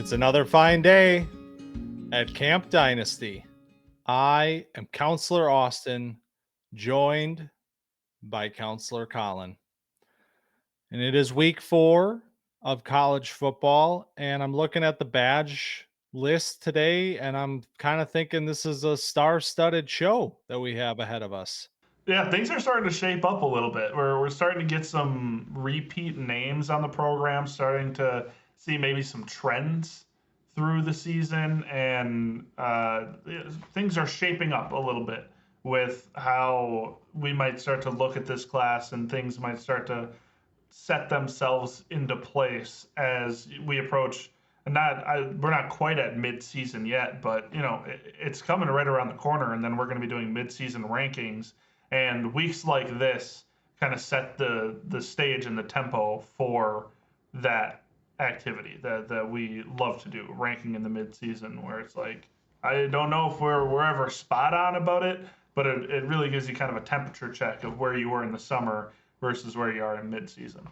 It's another fine day at Camp Dynasty. I am Counselor Austin, joined by Counselor Collin. And it is week 4 of college football, and I'm looking at the badge list today, and I'm kind of thinking this is a star-studded show that we have ahead of us. Yeah, things are starting to shape up a little bit. We're starting to get some repeat names on the program, starting to see maybe some trends through the season, and things are shaping up a little bit with how we might start to look at this class, and things might start to set themselves into place as we approach. We're not quite at mid-season yet, but it's coming right around the corner, and then we're going to be doing mid-season rankings, and weeks like this kind of set the stage and the tempo for that activity that we love to do, ranking in the mid-season, where it's like I don't know if we're ever spot on about it, but it really gives you kind of a temperature check of where you were in the summer versus where you are in mid-season.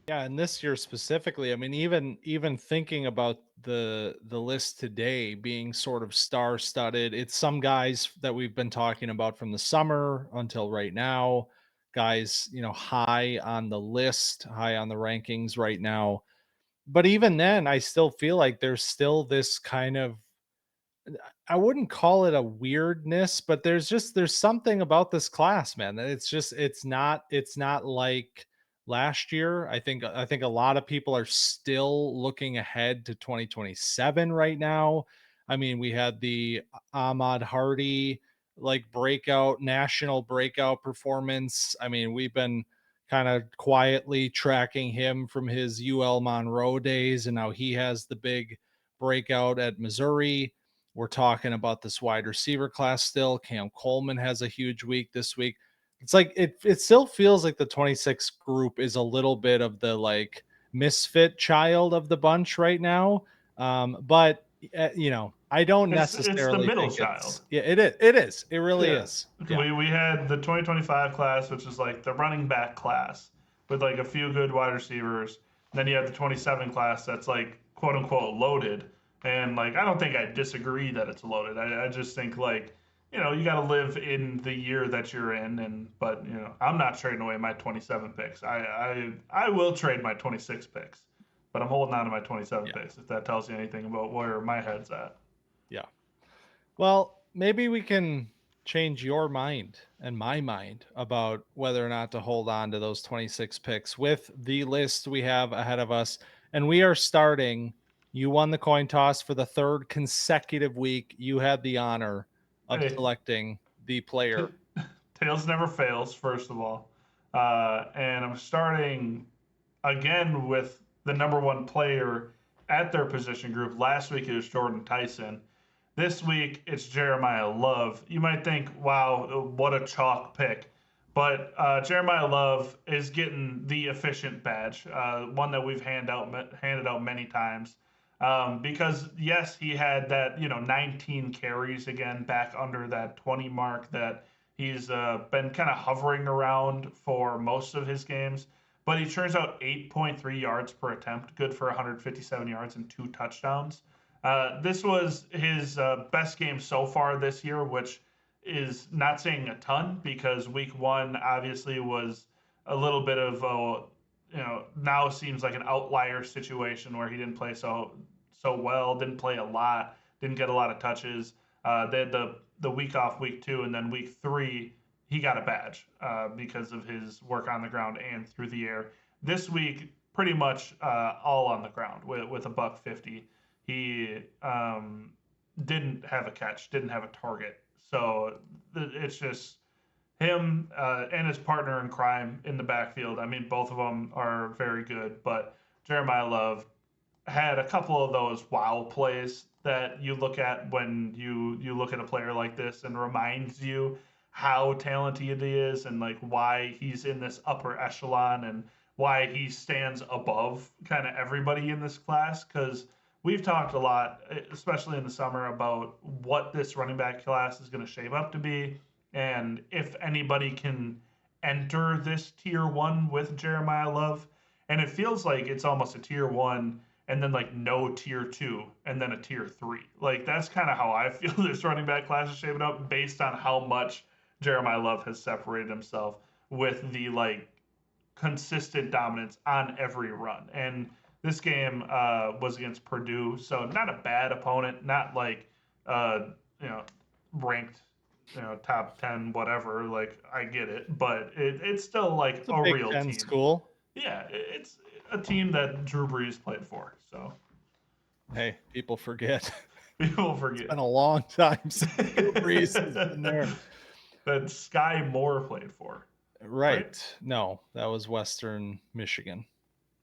Yeah, and this year specifically, I mean, even thinking about the list today being sort of star-studded, it's some guys that we've been talking about from the summer until right now, guys, high on the list, high on the rankings right now. But even then, I still feel like there's still this kind of, I wouldn't call it a weirdness, but there's something about this class, man. That it's not like last year. I think a lot of people are still looking ahead to 2027 right now. I mean, we had the Ahmad Hardy like national breakout performance. I mean, we've been kind of quietly tracking him from his UL Monroe days, and now he has the big breakout at Missouri. We're talking about this wide receiver class still. Cam Coleman has a huge week this week. It's like it still feels like the 26 group is a little bit of the like misfit child of the bunch right now. But I don't It's the necessarily middle think child. it is. It really Yeah. is. Yeah. We had the 2025 class, which is like the running back class with like a few good wide receivers. Then you have the 27 class that's like quote unquote loaded. And like, I don't think I disagree that it's loaded. I just think like, you got to live in the year that you're in. But I'm not trading away my 27 picks. I will trade my 26 picks, but I'm holding on to my 27 Yeah. picks if that tells you anything about where my head's at. Yeah. Well, maybe we can change your mind and my mind about whether or not to hold on to those 26 picks with the list we have ahead of us. And we are starting. You won the coin toss for the third consecutive week. You had the honor of Hey, selecting the player. Tails never fails, first of all. And I'm starting again with the number one player at their position group. Last week it was Jordan Tyson. This week it's Jeremiyah Love. You might think, wow, what a chalk pick. But Jeremiyah Love is getting the efficient badge, one that we've handed out many times. Because yes, he had that 19 carries again, back under that 20 mark that he's been kind of hovering around for most of his games. But he turns out 8.3 yards per attempt, good for 157 yards and 2 touchdowns. This was his best game so far this year, which is not saying a ton because week 1 obviously was a little bit of a, now seems like an outlier situation where he didn't play so well, didn't play a lot, didn't get a lot of touches. They had the week off week 2, and then week 3 he got a badge because of his work on the ground and through the air. This week, pretty much all on the ground with a $150. He didn't have a catch, didn't have a target. So it's just him and his partner in crime in the backfield. I mean, both of them are very good, but Jeremiyah Love had a couple of those wow plays that you look at when you look at a player like this and reminds you how talented he is and like why he's in this upper echelon and why he stands above kind of everybody in this class. Because we've talked a lot, especially in the summer, about what this running back class is going to shape up to be, and if anybody can enter this tier one with Jeremiyah Love. And it feels like it's almost a tier one and then like no tier 2 and then a tier 3. Like that's kind of how I feel this running back class is shaping up based on how much Jeremiyah Love has separated himself with the like consistent dominance on every run. And this game was against Purdue, so not a bad opponent, not like uh, you know ranked top 10 whatever. Like I get it, but it's still like It's a a Big real Ten team. school. Yeah, it's a team that Drew Brees played for. So Hey, people forget. people It's forget been a long time since Drew Brees has been there. that Sky Moore played for, right? Right. No, that was Western Michigan.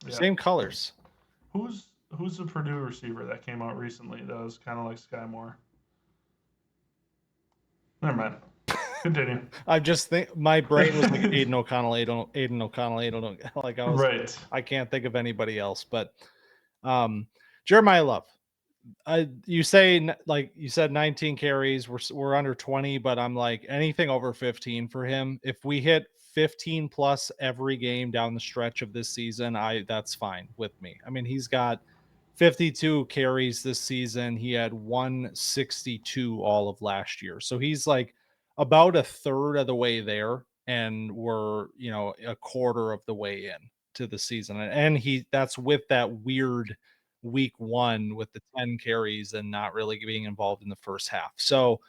Yeah. Same colors. Who's the Purdue receiver that came out recently that was kind of like Sky Moore? Never mind. Continue. I just think my brain was like Aiden O'Connell, like I was, Right. I can't think of anybody else, but Jeremiyah Love. You say like you said 19 carries, we're under 20, but I'm like anything over 15 for him. If we hit 15 plus every game down the stretch of this season, that's fine with me. I mean, he's got 52 carries this season. He had 162 all of last year. So he's like about a third of the way there, and we're, a quarter of the way in to the season. And that's with that weird week 1 with the 10 carries and not really being involved in the first half. So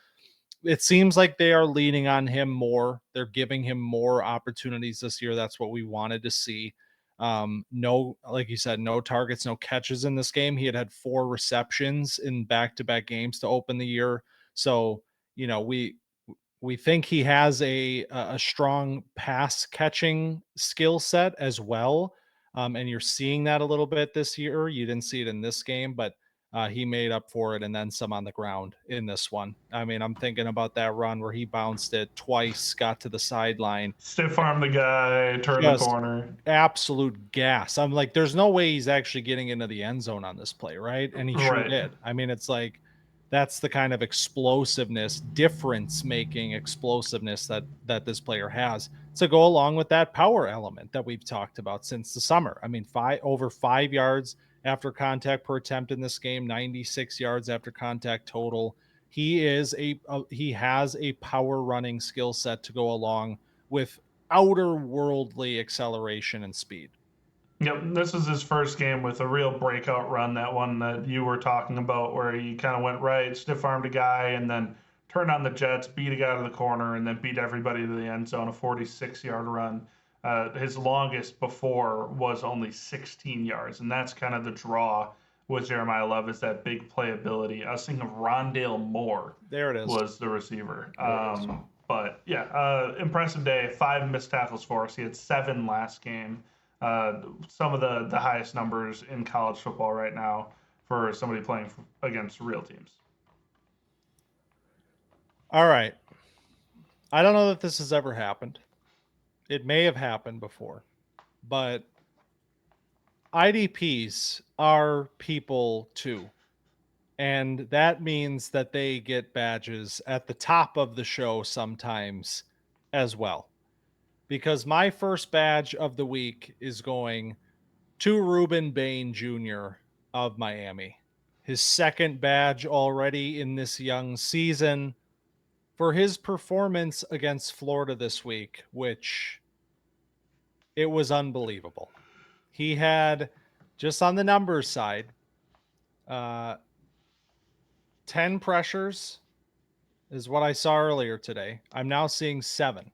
it seems like they are leaning on him more. They're giving him more opportunities this year. That's what we wanted to see. No, like you said, no targets, no catches in this game. He had 4 receptions in back-to-back games to open the year. So, we think he has a strong pass catching skill set as well. And you're seeing that a little bit this year. You didn't see it in this game, but he made up for it and then some on the ground in this one. I mean, I'm thinking about that run where he bounced it twice, got to the sideline, Stiff arm the guy, turn the just corner. absolute gas. I'm like, there's no way he's actually getting into the end zone on this play, right? And he sure Right. did. I mean, it's like that's the kind of explosiveness, difference making explosiveness that this player has to go along with that power element that we've talked about since the summer. I mean, over 5 yards after contact per attempt in this game, 96 yards after contact total. He has a power running skill set to go along with outer worldly acceleration and speed. Yep, this is his first game with a real breakout run. That one that you were talking about, where he kind of went right, stiff armed a guy, and then turned on the Jets, beat a guy to the corner, and then beat everybody to the end zone. A 46-yard run. His longest before was only 16 yards, and that's kind of the draw with Jeremiyah Love is that big playability. I was thinking of Rondale Moore There it is. was the receiver. There it is. But yeah, impressive day. 5 missed tackles for us. He had 7 last game. Some of the highest numbers in college football right now for somebody playing against real teams. All right. I don't know that this has ever happened. It may have happened before, but IDPs are people too. And that means that they get badges at the top of the show sometimes as well. Because my first badge of the week is going to Rueben Bain Jr. of Miami. His second badge already in this young season for his performance against Florida this week, which it was unbelievable. He had, just on the numbers side, uh, 10 pressures is what I saw earlier today. I'm now seeing 7.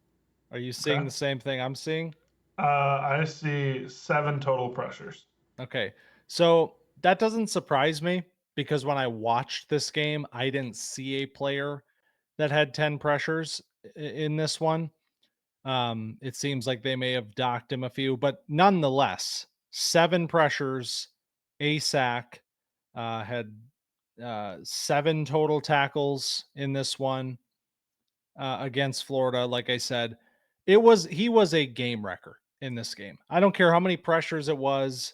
Are you seeing Okay. the same thing I'm seeing? I see 7 total pressures. Okay. So that doesn't surprise me because when I watched this game, I didn't see a player that had 10 pressures in this one. It seems like they may have docked him a few, but nonetheless, 7 pressures, a sack, had 7 total tackles in this one against Florida. Like I said, he was a game wrecker in this game. I don't care how many pressures it was.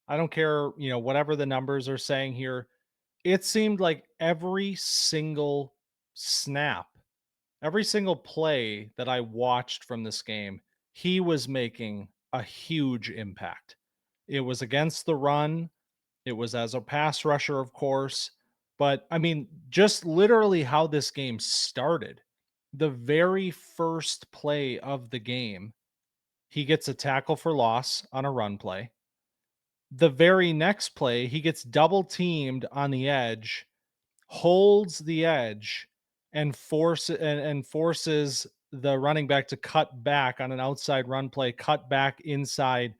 I don't care, whatever the numbers are saying here. It seemed like every single snap, every single play that I watched from this game, he was making a huge impact. It was against the run. It was as a pass rusher, of course. But I mean, just literally how this game started. The very first play of the game, he gets a tackle for loss on a run play. The very next play, he gets double teamed on the edge, holds the edge, and forces the running back to cut back on an outside run play, cut back inside,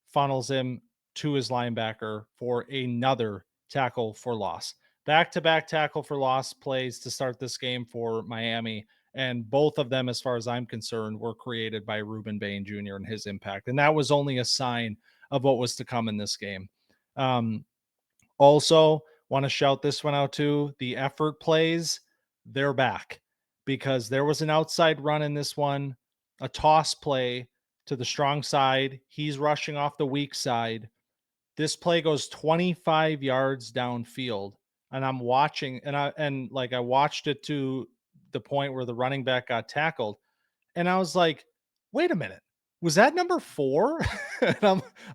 funnels him to his linebacker for another tackle for loss. Back to back tackle for loss plays to start this game for Miami. And both of them, as far as I'm concerned, were created by Rueben Bain Jr. and his impact. And that was only a sign of what was to come in this game. Um, Also, want to shout this one out too. The effort plays, they're back because there was an outside run in this one, a toss play to the strong side. He's rushing off the weak side. This play goes 25 yards downfield. And I'm watching and I watched it to the point where the running back got tackled. And I was like, wait a minute, was that number 4?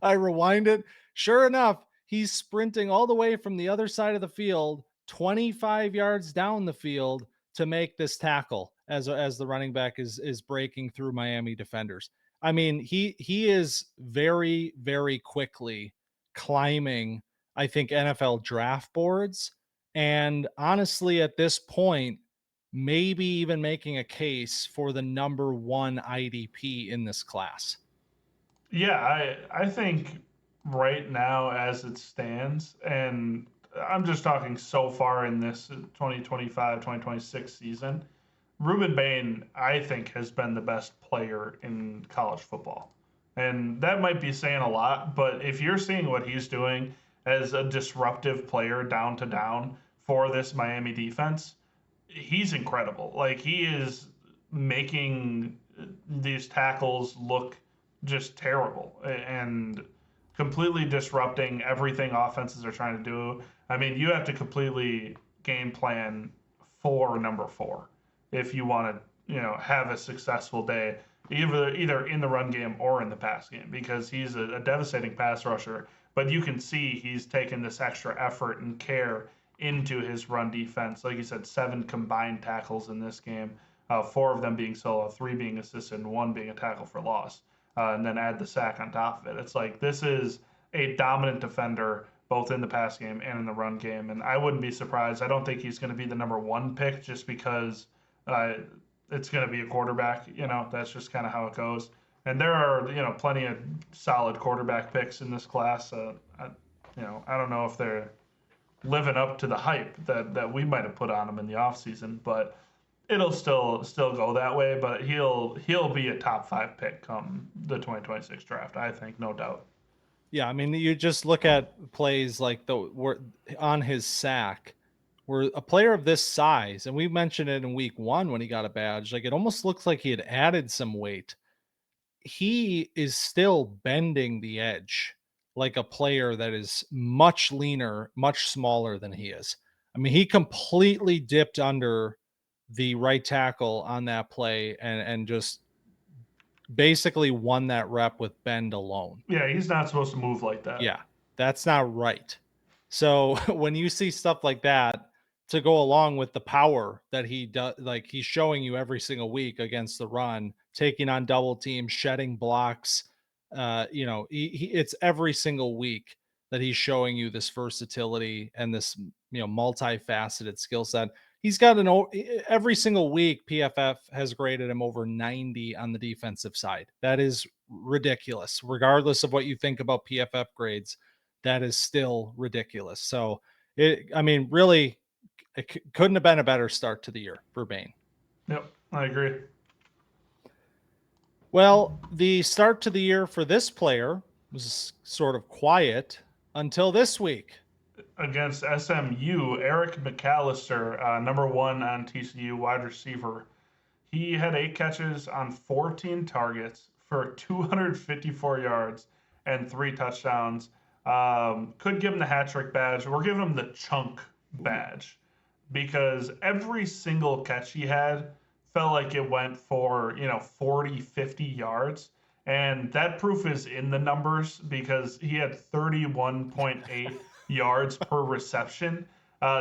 I rewind it. Sure enough, he's sprinting all the way from the other side of the field, 25 yards down the field to make this tackle as the running back is breaking through Miami defenders. I mean, he is very, very quickly climbing, I think, NFL draft boards. And honestly, at this point, maybe even making a case for the number 1 IDP in this class. Yeah, I think right now as it stands, and I'm just talking so far in this 2025-2026 season, Ruben Bain, I think, has been the best player in college football. And that might be saying a lot, but if you're seeing what he's doing as a disruptive player down to down for this Miami defense, he's incredible. Like, he is making these tackles look just terrible and completely disrupting everything offenses are trying to do. I mean, you have to completely game plan for number 4 if you want to, have a successful day, either in the run game or in the pass game, because he's a devastating pass rusher. But you can see he's taken this extra effort and care into his run defense. Like you said, 7 combined tackles in this game, 4 of them being solo, 3 being assisted, and 1 being a tackle for loss. And then add the sack on top of it. It's like this is a dominant defender both in the pass game and in the run game. And I wouldn't be surprised. I don't think he's going to be the number 1 pick just because it's going to be a quarterback. That's just kind of how it goes. And there are plenty of solid quarterback picks in this class. I don't know if they're living up to the hype that we might have put on him in the offseason, but it'll still go that way. But he'll be a top 5 pick come the 2026 draft, I think, no doubt. Yeah, I mean, you just look at plays like on his sack, where a player of this size, and we mentioned it in week 1 when he got a badge, like it almost looks like he had added some weight. He is still bending the edge like a player that is much leaner, much smaller than he is. I mean, he completely dipped under the right tackle on that play and just basically won that rep with bend alone. Yeah, he's not supposed to move like that. Yeah, that's not right. So when you see stuff like that to go along with the power that he does, like he's showing you every single week against the run, taking on double teams, shedding blocks, it's every single week that he's showing you this versatility and this, multifaceted skill set. He's got every single week PFF has graded him over 90 on the defensive side. That is ridiculous. Regardless of what you think about PFF grades, that is still ridiculous. So really it couldn't have been a better start to the year for Bain. Yep, I agree. Well, the start to the year for this player was sort of quiet until this week. Against SMU, Eric McAlister, number 1 on TCU, wide receiver. He had 8 catches on 14 targets for 254 yards and 3 touchdowns. Could give him the hat trick badge. We're giving him the chunk badge because every single catch he had felt like it went for 40, 50 yards. And that proof is in the numbers because he had 31.8 yards per reception.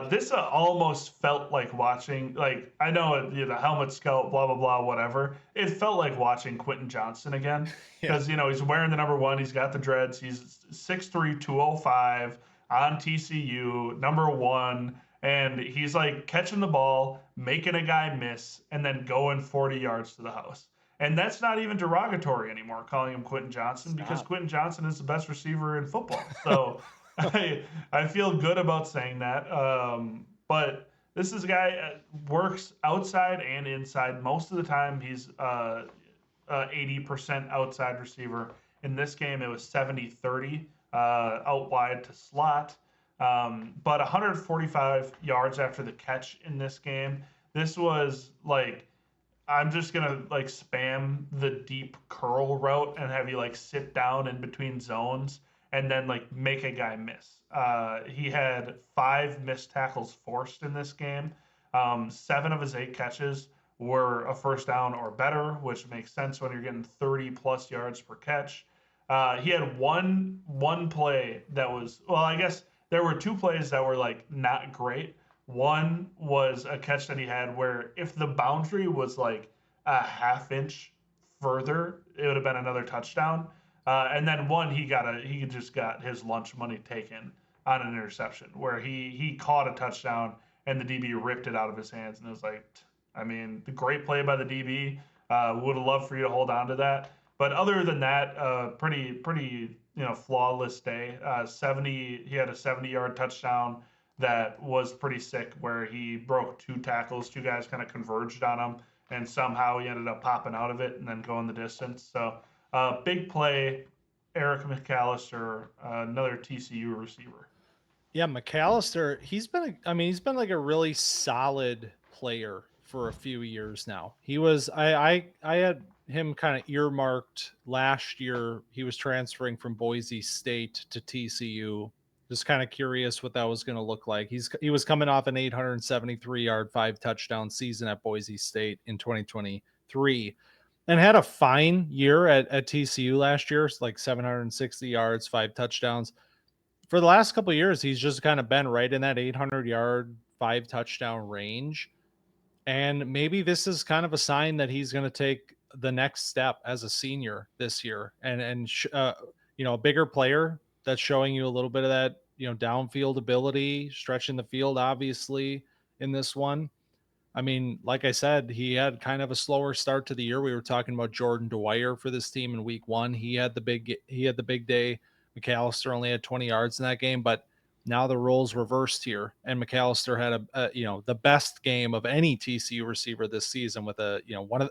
This almost felt like watching, like, I know the helmet scout, blah, blah, blah, whatever. It felt like watching Quentin Johnson again Yeah. because, he's wearing the number one. He's got the dreads. He's 6'3", 205 on TCU, number one. And he's like catching the ball, making a guy miss, and then going 40 yards to the house. And that's not even derogatory anymore, calling him Quentin Johnson, because Stop. Quentin Johnson is the best receiver in football. So I feel good about saying that. But this is a guy works outside and inside. Most of the time, he's 80% outside receiver. In this game, it was 70-30 out wide to slot. But 145 yards after the catch in this game. This was like, I'm just gonna like spam the deep curl route and have you like sit down in between zones and then like make a guy miss. He had 5 missed tackles forced in this game. 7 of his 8 catches were a first down or better, which makes sense when you're getting 30 plus yards per catch. He had one play that was, well, I guess there were 2 plays that were like not great. One was a catch that he had where if the boundary was like a half inch further, it would have been another touchdown. And then one, he just got his lunch money taken on an interception where he caught a touchdown and the DB ripped it out of his hands, and it was like, I mean, the great play by the DB. Would have loved for you to hold on to that. But other than that, pretty flawless day. 70, he had a 70-yard touchdown that was pretty sick, where he broke 2 tackles, 2 guys kind of converged on him, and somehow he ended up popping out of it and then going the distance. So big play, Eric McAlister, another TCU receiver. Yeah, McAlister, he's been like a really solid player for a few years now. I had him kind of earmarked last year. He was transferring from Boise State to TCU. Just kind of curious what that was going to look like. He was coming off an 873-yard, 5 touchdown season at Boise State in 2023 and had a fine year at TCU last year, like 760 yards, 5 touchdowns. For the last couple of years, he's just kind of been right in that 800-yard, 5 touchdown range. And maybe this is kind of a sign that he's going to take the next step as a senior this year, a bigger player that's showing you a little bit of that, downfield ability, stretching the field, obviously, in this one. I mean, like I said, he had kind of a slower start to the year. We were talking about Jordan Dwyer for this team in week one. He had the big day. McAlister only had 20 yards in that game, but now the roles reversed here, and McAlister had the best game of any TCU receiver this season with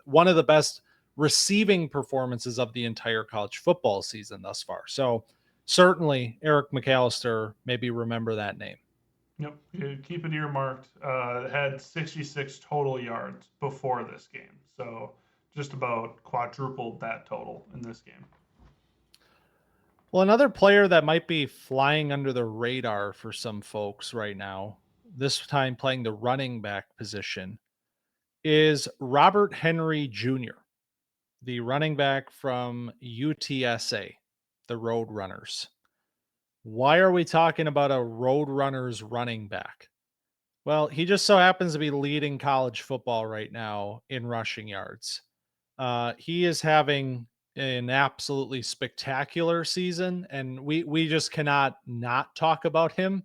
one of the best receiving performances of the entire college football season thus far. So certainly Eric McAlister, maybe remember that name. Yep, keep it earmarked. Had 66 total yards before this game, so just about quadrupled that total in this game. Well, another player that might be flying under the radar for some folks right now, this time playing the running back position, is Robert Henry Jr., the running back from UTSA, the Roadrunners. Why are we talking about a Roadrunners running back? Well, he just so happens to be leading college football right now in rushing yards. He is having an absolutely spectacular season, and we just cannot not talk about him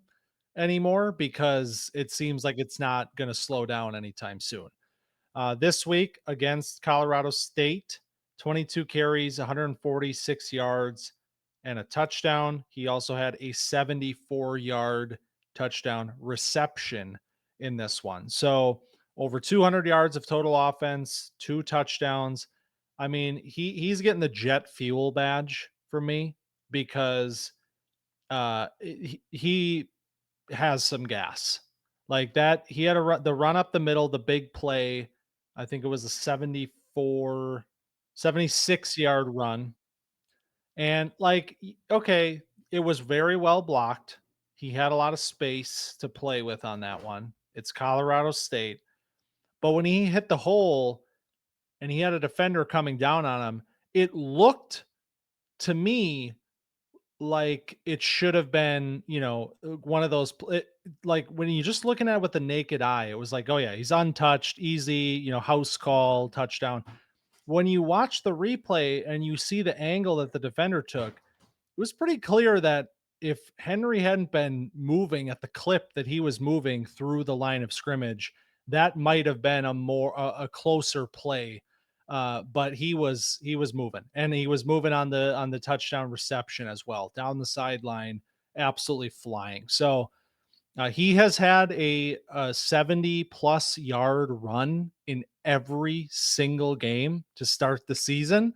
anymore because it seems like it's not going to slow down anytime soon. This week against Colorado State, 22 carries, 146 yards, and a touchdown. He also had a 74-yard touchdown reception in this one. So over 200 yards of total offense, 2 touchdowns. I mean, he's getting the jet fuel badge for me because he has some gas like that. He had the run up the middle, the big play. I think it was a 76-yard run. And okay, it was very well blocked. He had a lot of space to play with on that one. It's Colorado State. But when he hit the hole and he had a defender coming down on him, it looked to me like it should have been, one of those like when you're just looking at it with the naked eye, it was like, oh yeah, he's untouched, easy, house call, touchdown. When you watch the replay and you see the angle that the defender took, it was pretty clear that if Henry hadn't been moving at the clip that he was moving through the line of scrimmage, that might have been a closer play. But he was moving, and he was moving on the touchdown reception as well, down the sideline, absolutely flying. So he has had a 70 plus yard run in every single game to start the season.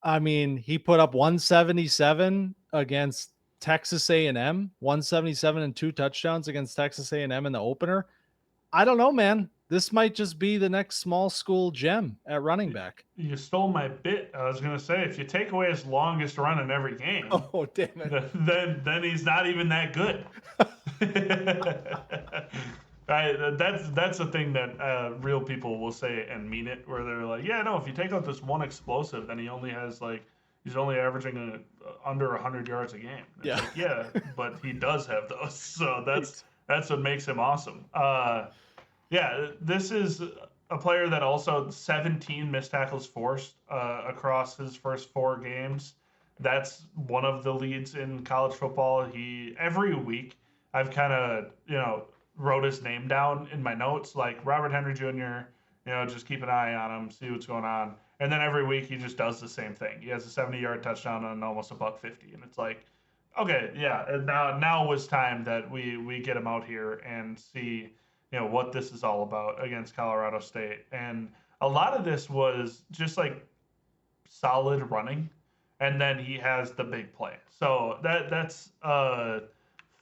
I mean, he put up 177 against Texas A&M, 177 and 2 touchdowns against Texas A&M in the opener. I don't know, man. This might just be the next small school gem at running back. You stole my bit. I was gonna say, if you take away his longest run in every game, Oh, damn it. then he's not even that good. That's the thing that real people will say and mean it, where they're like, yeah, no, if you take out this one explosive, then he's only averaging under 100 yards a game. It's Yeah. like, yeah, but he does have those, so that's what makes him awesome. Yeah, this is a player that also 17 missed tackles forced across his first 4 games. That's one of the leads in college football. He every week I've kind of wrote his name down in my notes, like Robert Henry Jr. Just keep an eye on him, see what's going on, and then every week he just does the same thing. He has a 70-yard touchdown and almost a $150, and it's like, okay, yeah, now was time that we get him out here and see what this is all about against Colorado State. And a lot of this was just like solid running, and then he has the big play. So that's a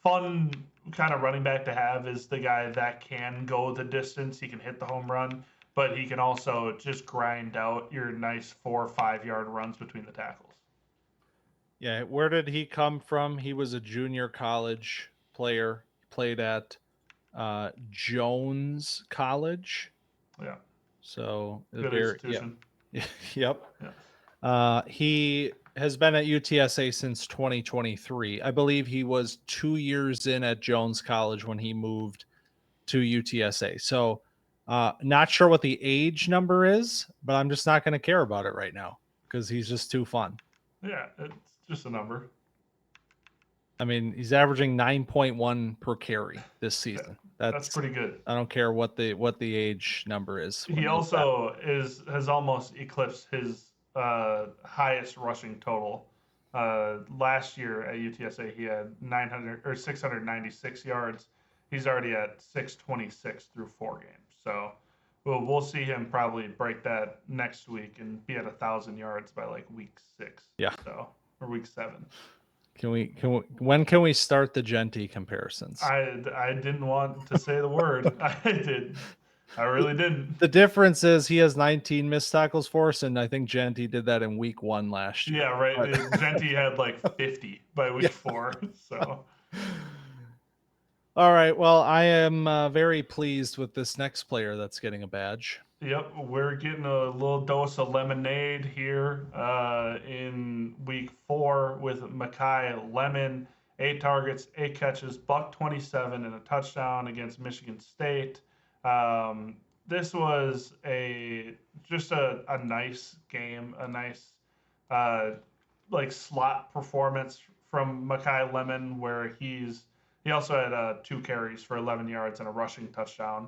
fun kind of running back to have, is the guy that can go the distance. He can hit the home run, but he can also just grind out your nice 4 or 5 yard runs between the tackles. Yeah, where did he come from? He was a junior college player. Played at Jones College. Yeah. So Good institution. Yep. Yeah. He has been at UTSA since 2023. I believe he was 2 years in at Jones College when he moved to UTSA. So not sure what the age number is, but I'm just not going to care about it right now because he's just too fun. Yeah, it's just a number. I mean, he's averaging 9.1 per carry this season. That's pretty good. I don't care what the age number is. He also has almost eclipsed his highest rushing total. Last year at UTSA, he had 696 yards. He's already at 626 through 4 games. So we'll see him probably break that next week and be at 1,000 yards by like week 6. Yeah. So or week 7. When can we start the Genty comparisons? I didn't want to say the word. I really didn't. The difference is he has 19 missed tackles forced, and I think Genty did that in week 1 last year. Yeah, right. Genty had like 50 by week 4. So. All right. Well, I am very pleased with this next player that's getting a badge. Yep, we're getting a little dose of lemonade here in week 4 with Makai Lemon. 8 targets, 8 catches, $127 and a touchdown against Michigan State. This was just a nice game, a nice like slot performance from Makai Lemon, where he also had 2 carries for 11 yards and a rushing touchdown.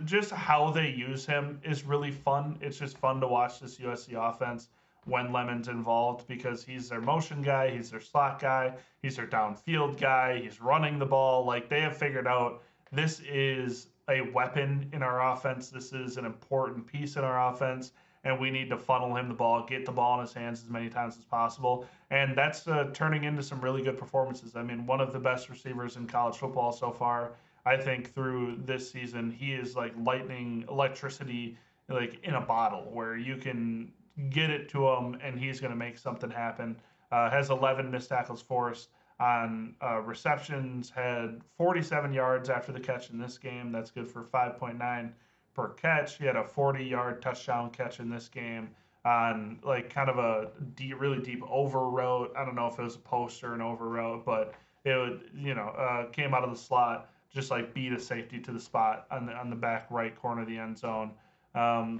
Just how they use him is really fun. It's just fun to watch this USC offense when Lemon's involved, because he's their motion guy, he's their slot guy, he's their downfield guy, he's running the ball. Like, they have figured out this is a weapon in our offense. This is an important piece in our offense, and we need to funnel him the ball, get the ball in his hands as many times as possible. And that's turning into some really good performances. I mean, one of the best receivers in college football so far. I think through this season, he is like lightning, electricity, like in a bottle, where you can get it to him and he's going to make something happen. Has 11 missed tackles forced on receptions, had 47 yards after the catch in this game. That's good for 5.9 per catch. He had a 40-yard touchdown catch in this game. on like kind of a really deep over route. I don't know if it was a post or an over route, but it would, came out of the slot, just like beat a safety to the spot on the back right corner of the end zone.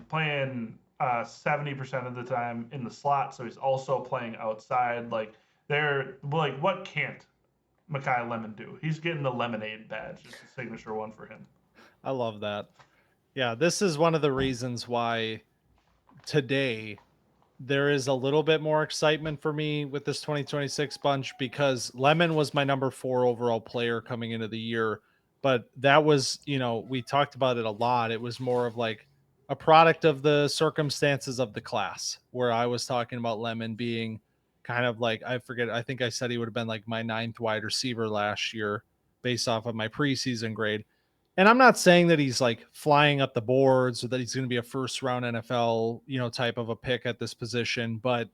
Playing 70% of the time in the slot, so he's also playing outside. Like they're like, what can't Makai Lemon do? He's getting the lemonade badge. It's a signature one for him. I love that. Yeah, this is one of the reasons why today there is a little bit more excitement for me with this 2026 bunch, because Lemon was my number 4 overall player coming into the year, but that was, we talked about it a lot. It was more of like a product of the circumstances of the class, where I was talking about Lemon being kind of like, I forget, I think I said he would have been like my 9th wide receiver last year based off of my preseason grade. And I'm not saying that he's like flying up the boards or that he's going to be a first round NFL, type of a pick at this position, but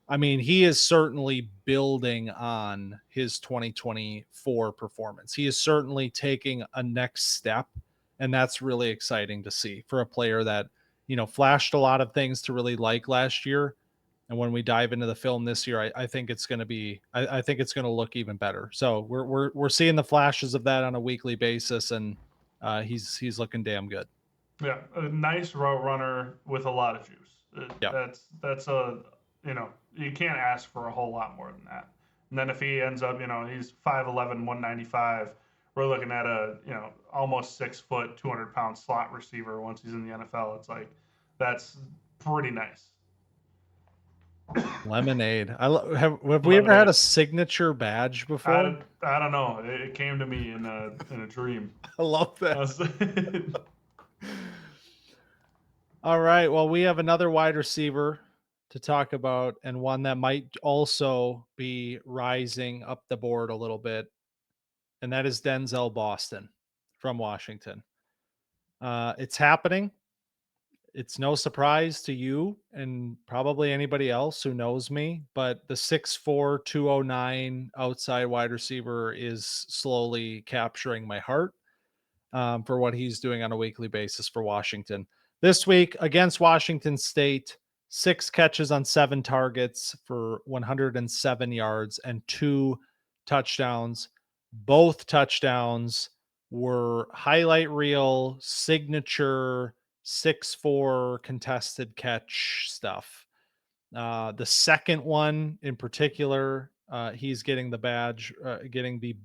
I mean, he is certainly building on his 2024 performance. He is certainly taking a next step, and that's really exciting to see for a player that, flashed a lot of things to really like last year. And when we dive into the film this year, I think it's going to be, I think it's going to look even better. So we're seeing the flashes of that on a weekly basis, and he's looking damn good. Yeah, a nice route runner with a lot of juice. Yeah. That's a, you can't ask for a whole lot more than that. And then if he ends up, he's 5'11", 195, we're looking at a, almost 6 foot, 200-pound slot receiver once he's in the NFL. It's like, that's pretty nice. Lemonade. Have we ever had Lemonade. a signature badge before? I don't know. It came to me in a dream. I love that. All right. Well, we have another wide receiver to talk about, and one that might also be rising up the board a little bit, and that is Denzel Boston from Washington. It's happening. It's no surprise to you and probably anybody else who knows me, but the 6'4", 209 outside wide receiver is slowly capturing my heart. For what he's doing on a weekly basis for Washington. This week against Washington State, 6 catches on 7 targets for 107 yards and 2 touchdowns. Both touchdowns were highlight reel, signature 6'4" contested catch stuff. The second one in particular, he's getting the badge, getting the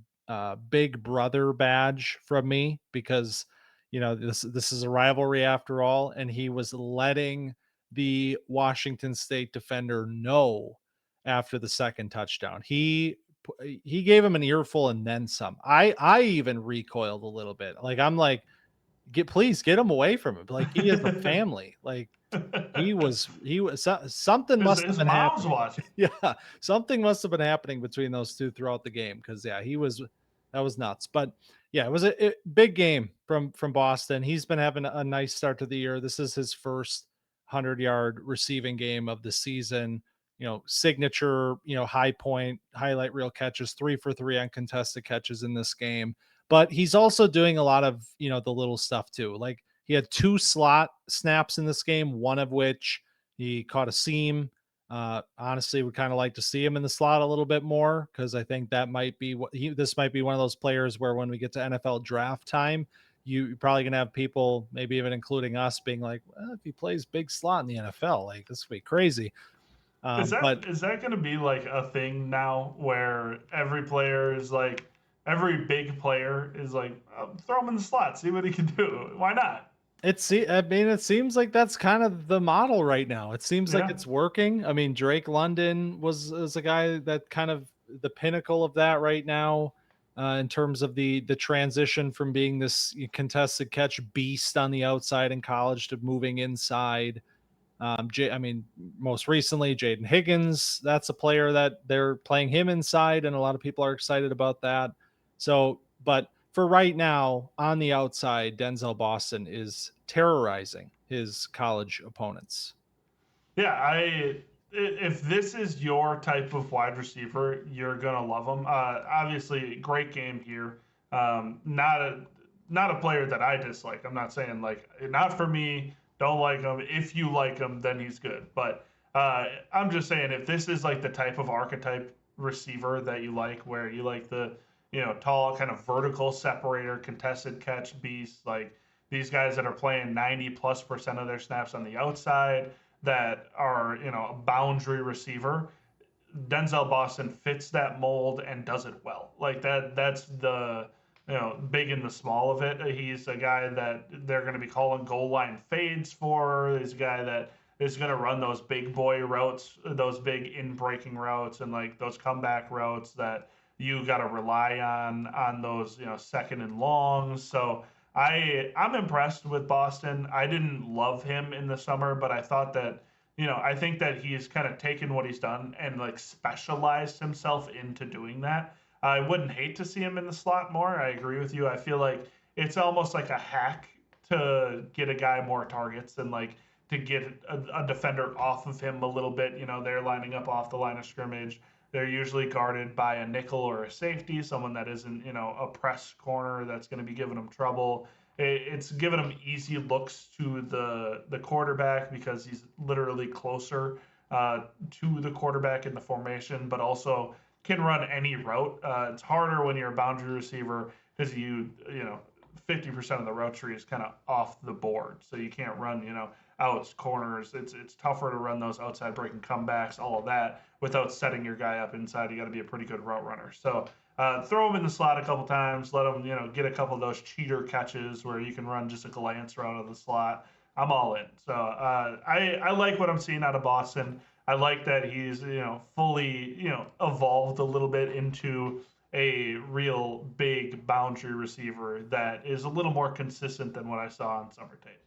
big brother badge from me, because this is a rivalry after all, and he was letting the Washington State defender know after the second touchdown. He gave him an earful and then some. I even recoiled a little bit. Like, I'm like, please get him away from him. Like, he is a family. Like, he was something must have his been mom's happening. watching. Yeah, something must have been happening between those two throughout the game, because that was nuts. But yeah, it was a big game from Boston. He's been having a nice start to the year. This is his first 100-yard receiving game of the season. Signature, high point, highlight reel catches, 3 for 3 uncontested catches in this game. But he's also doing a lot of, the little stuff too. Like, he had 2 slot snaps in this game, one of which he caught a seam. Honestly, would kind of like to see him in the slot a little bit more, because I think that might be this might be one of those players where when we get to NFL draft time, you're probably going to have people, maybe even including us, being like, well, if he plays big slot in the NFL, like, this would be crazy. But Is that going to be like a thing now, where every player is like, every big player is like, throw him in the slot, see what he can do? Why not? it seems like that's kind of the model right now. It seems like Yeah. it's working. I mean, Drake London is a guy that kind of the pinnacle of that right now, in terms of the transition from being this contested catch beast on the outside in college to moving inside. I mean, most recently, Jaydn Higgins, that's a player that they're playing him inside, and a lot of people are excited about that. So, but for right now, on the outside, Denzel Boston is terrorizing his college opponents. Yeah, if this is your type of wide receiver, you're gonna love him. Obviously, great game here. Not a player that I dislike. I'm not saying like, not for me. Don't like him. If you like him, then he's good. But I'm just saying, if this is like the type of archetype receiver that you like, where you like the, tall kind of vertical separator, contested catch beast, like these guys that are playing 90+% of their snaps on the outside, that are, a boundary receiver. Denzel Boston fits that mold and does it well. Like that's the, big and the small of it. He's a guy that they're going to be calling goal line fades for. He's a guy that is going to run those big boy routes, those big in breaking routes, and like those comeback routes that you got to rely on those, second and longs. So I'm impressed with Boston. I didn't love him in the summer, but I thought that, I think that he's kind of taken what he's done and like specialized himself into doing that. I wouldn't hate to see him in the slot more. I agree with you. I feel like it's almost like a hack to get a guy more targets and like to get a defender off of him a little bit. They're lining up off the line of scrimmage. They're usually guarded by a nickel or a safety, someone that isn't, a press corner that's going to be giving them trouble. It's giving him easy looks to the quarterback because he's literally closer to the quarterback in the formation, but also can run any route. It's harder when you're a boundary receiver because you know 50% of the route tree is kind of off the board, so you can't run outs, corners. It's tougher to run those outside breaking comebacks, all of that without setting your guy up inside. You got to be a pretty good route runner. So throw him in the slot a couple times. Let him, get a couple of those cheater catches where you can run just a glance route of the slot. I'm all in. So I like what I'm seeing out of Boston. I like that he's fully evolved a little bit into a real big boundary receiver that is a little more consistent than what I saw on summer tape.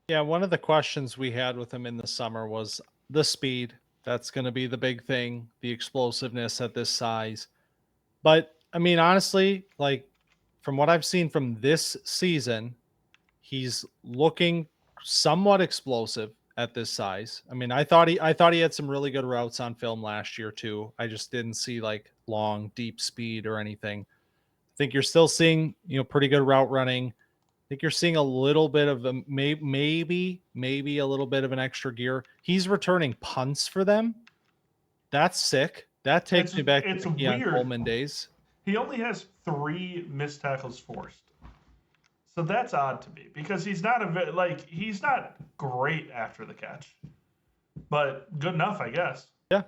Yeah, one of the questions we had with him in the summer was the speed. That's going to be the big thing, the explosiveness at this size. But I mean, honestly, like from what I've seen from this season, he's looking somewhat explosive at this size. I mean, I thought he had some really good routes on film last year too. I just didn't see like long, deep speed or anything. I think you're still seeing, pretty good route running. I think you're seeing a little bit of a maybe a little bit of an extra gear. He's returning punts for them. That's sick. That takes It's me back to it's the Keon weird. Coleman days. He only has 3 missed tackles forced. So that's odd to me because he's not great after the catch, but good enough, I guess. Yeah.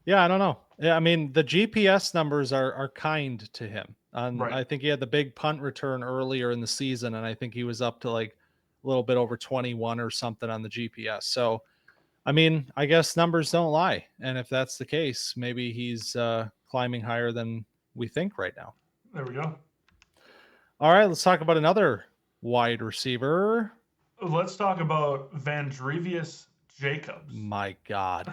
Yeah, I don't know. Yeah, I mean, the GPS numbers are kind to him. Right. I think he had the big punt return earlier in the season, and I think he was up to like a little bit over 21 or something on the GPS. So, I mean, I guess numbers don't lie. And if that's the case, maybe he's climbing higher than we think right now. There we go. All right, let's talk about another wide receiver. Let's talk about Vendrevius Jacobs, My God.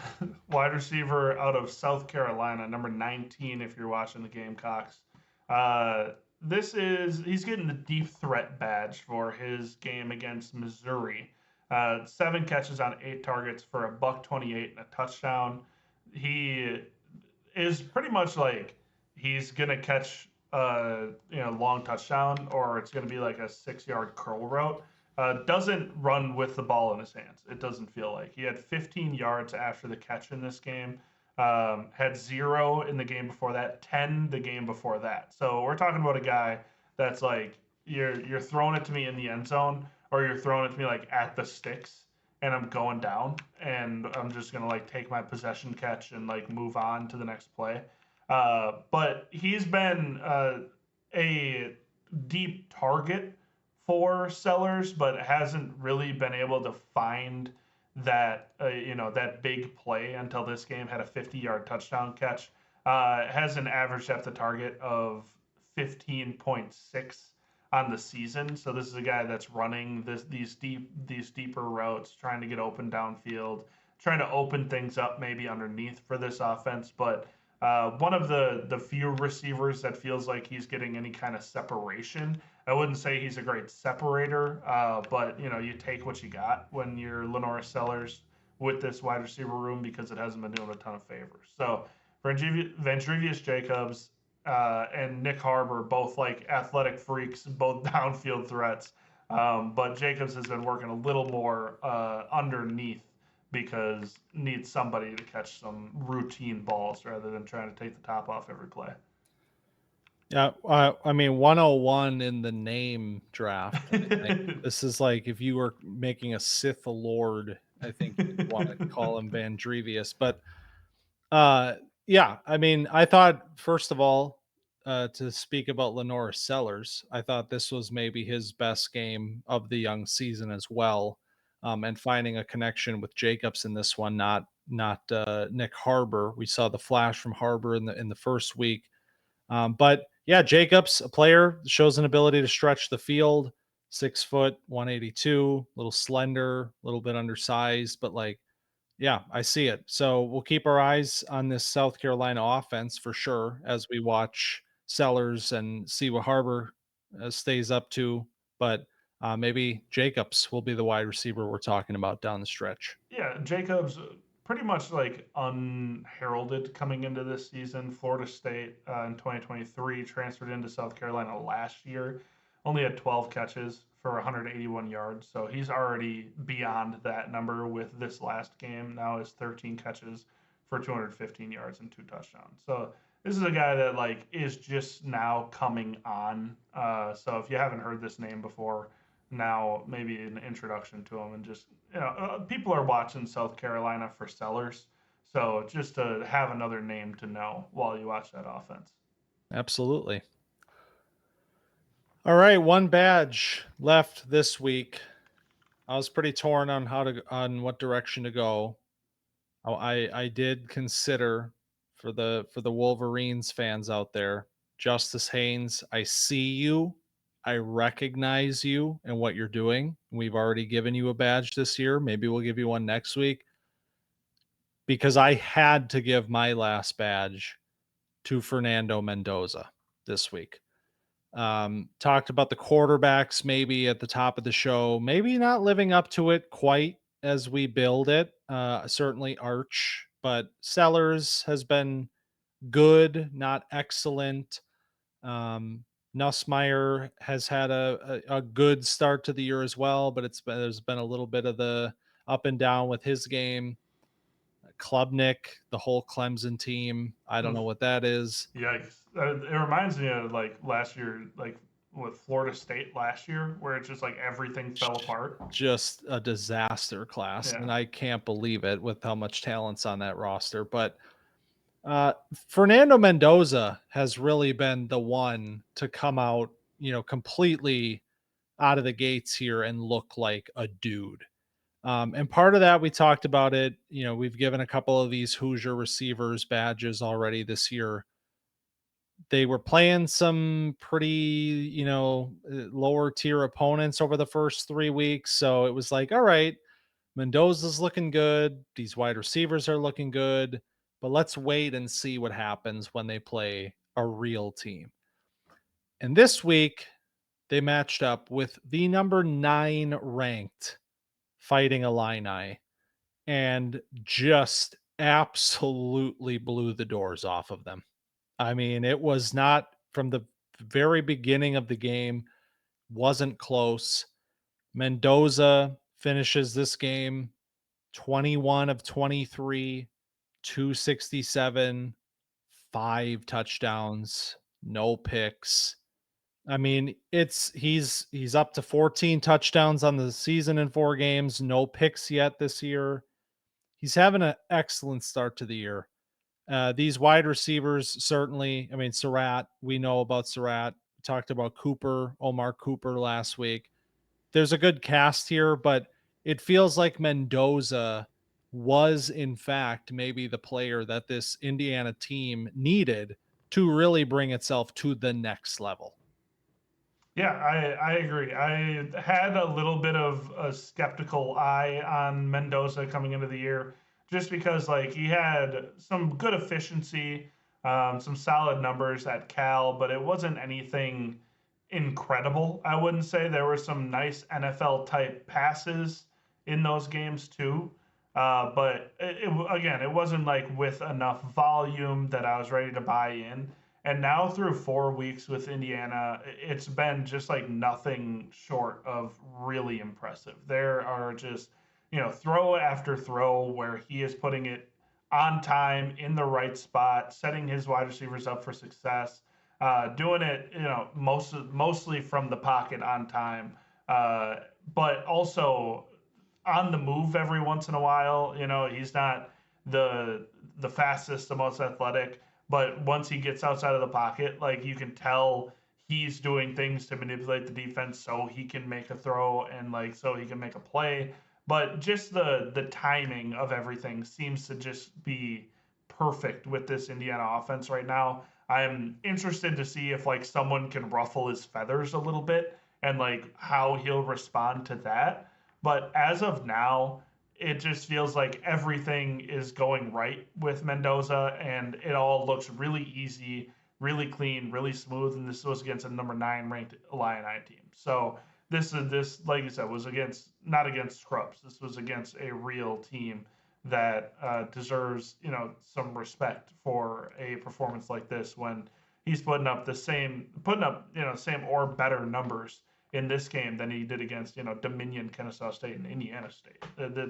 wide receiver out of South Carolina, number 19. If you're watching the Gamecocks, he's getting the deep threat badge for his game against Missouri. 7 catches on 8 targets for a $128 and a touchdown. He is pretty much like he's gonna catch long touchdown or it's gonna be like a 6 yard curl route. Doesn't run with the ball in his hands. It doesn't feel like he had 15 yards after the catch in this game. Had 0 in the game before that, 10 the game before that. So we're talking about a guy that's like you're throwing it to me in the end zone or you're throwing it to me like at the sticks and I'm going down and I'm just gonna like take my possession catch and like move on to the next play. But he's been a deep target for Sellers, but hasn't really been able to find that that big play until this game. Had a 50-yard touchdown catch. Has an average depth of target of 15.6 on the season. So this is a guy that's running these deeper routes, trying to get open downfield, trying to open things up maybe underneath for this offense. But one of the few receivers that feels like he's getting any kind of separation. I wouldn't say he's a great separator, but you take what you got when you're Lenore Sellers with this wide receiver room because it hasn't been doing a ton of favors. So Vendrevius Jacobs and Nick Harbor, both like athletic freaks, both downfield threats. But Jacobs has been working a little more underneath because needs somebody to catch some routine balls rather than trying to take the top off every play. Yeah, I mean 101 in the name draft. I think this is like if you were making a Sith Lord, I think you'd want to call him Vendrevius. But uh yeah, I mean, I thought first of all, to speak about Lenore Sellers, I thought this was maybe his best game of the young season as well. And finding a connection with Jacobs in this one, not Nick Harbor. We saw the flash from Harbor in the first week. But yeah, Jacobs, a player, shows an ability to stretch the field. 6 foot, 182, little slender, a little bit undersized, but like, yeah, I see it. So we'll keep our eyes on this South Carolina offense for sure as we watch Sellers and see what Harbor stays up to. But maybe Jacobs will be the wide receiver we're talking about down the stretch. Yeah, Jacobs pretty much like unheralded coming into this season. Florida State in 2023 transferred into South Carolina last year, only had 12 catches for 181 yards. So he's already beyond that number with this last game. Now is 13 catches for 215 yards and 2 touchdowns. So this is a guy that like is just now coming on. So if you haven't heard this name before, now maybe an introduction to him and just people are watching South Carolina for Sellers, so just to have another name to know while you watch that offense. Absolutely. All right, one badge left this week. I was pretty torn on on what direction to go. Oh, I did consider for the Wolverines fans out there, Justice Haynes, I see you. I recognize you and what you're doing. We've already given you a badge this year. Maybe we'll give you one next week because I had to give my last badge to Fernando Mendoza this week. Talked about the quarterbacks maybe at the top of the show, maybe not living up to it quite as we build it. Certainly Arch, but Sellers has been good, not excellent. Um, Nussmeyer has had a good start to the year as well, but there's been a little bit of the up and down with his game. Klubnik, the whole Clemson team, I don't know what that is. Yikes! It reminds me of like last year, like with Florida State last year, where it's just like everything fell apart. Just a disaster class, Yeah, and I can't believe it with how much talent's on that roster. But Fernando Mendoza has really been the one to come out, completely out of the gates here and look like a dude. And part of that, we talked about it. We've given a couple of these Hoosier receivers badges already this year. They were playing some pretty, lower tier opponents over the first 3 weeks. So it was like, all right, Mendoza's looking good. These wide receivers are looking good. But let's wait and see what happens when they play a real team. And this week, they matched up with the number 9 ranked Fighting Illini and just absolutely blew the doors off of them. I mean, it was not from the very beginning of the game, wasn't close. Mendoza finishes this game 21 of 23, 267, 5 touchdowns, no picks. I mean, he's up to 14 touchdowns on the season in 4 games, no picks yet this year. He's having an excellent start to the year. These wide receivers, certainly. I mean, Surratt, we know about Surratt. We talked about Omar Cooper last week. There's a good cast here, but it feels like Mendoza was, in fact, maybe the player that this Indiana team needed to really bring itself to the next level. yeah, I agree. I had a little bit of a skeptical eye on Mendoza coming into the year, just because like he had some good efficiency, some solid numbers at Cal, but it wasn't anything incredible. I wouldn't say there were some nice NFL type passes in those games too. But again, it wasn't like with enough volume that I was ready to buy in. And now through 4 weeks with Indiana, it's been just like nothing short of really impressive. There are just throw after throw where he is putting it on time in the right spot, setting his wide receivers up for success, doing it, mostly from the pocket on time, uh, but also on the move every once in a while. He's not the fastest, the most athletic, but once he gets outside of the pocket, like you can tell he's doing things to manipulate the defense so he can make a throw and like so he can make a play. But just the timing of everything seems to just be perfect with this Indiana offense right now. I'm interested to see if like someone can ruffle his feathers a little bit and like how he'll respond to that. But as of now, it just feels like everything is going right with Mendoza, and it all looks really easy, really clean, really smooth. And this was against a number 9 ranked Illini team. So this like you said was against not against scrubs. This was against a real team that deserves some respect for a performance like this when he's putting up same or better numbers in this game than he did against Dominion, Kennesaw State, and Indiana State.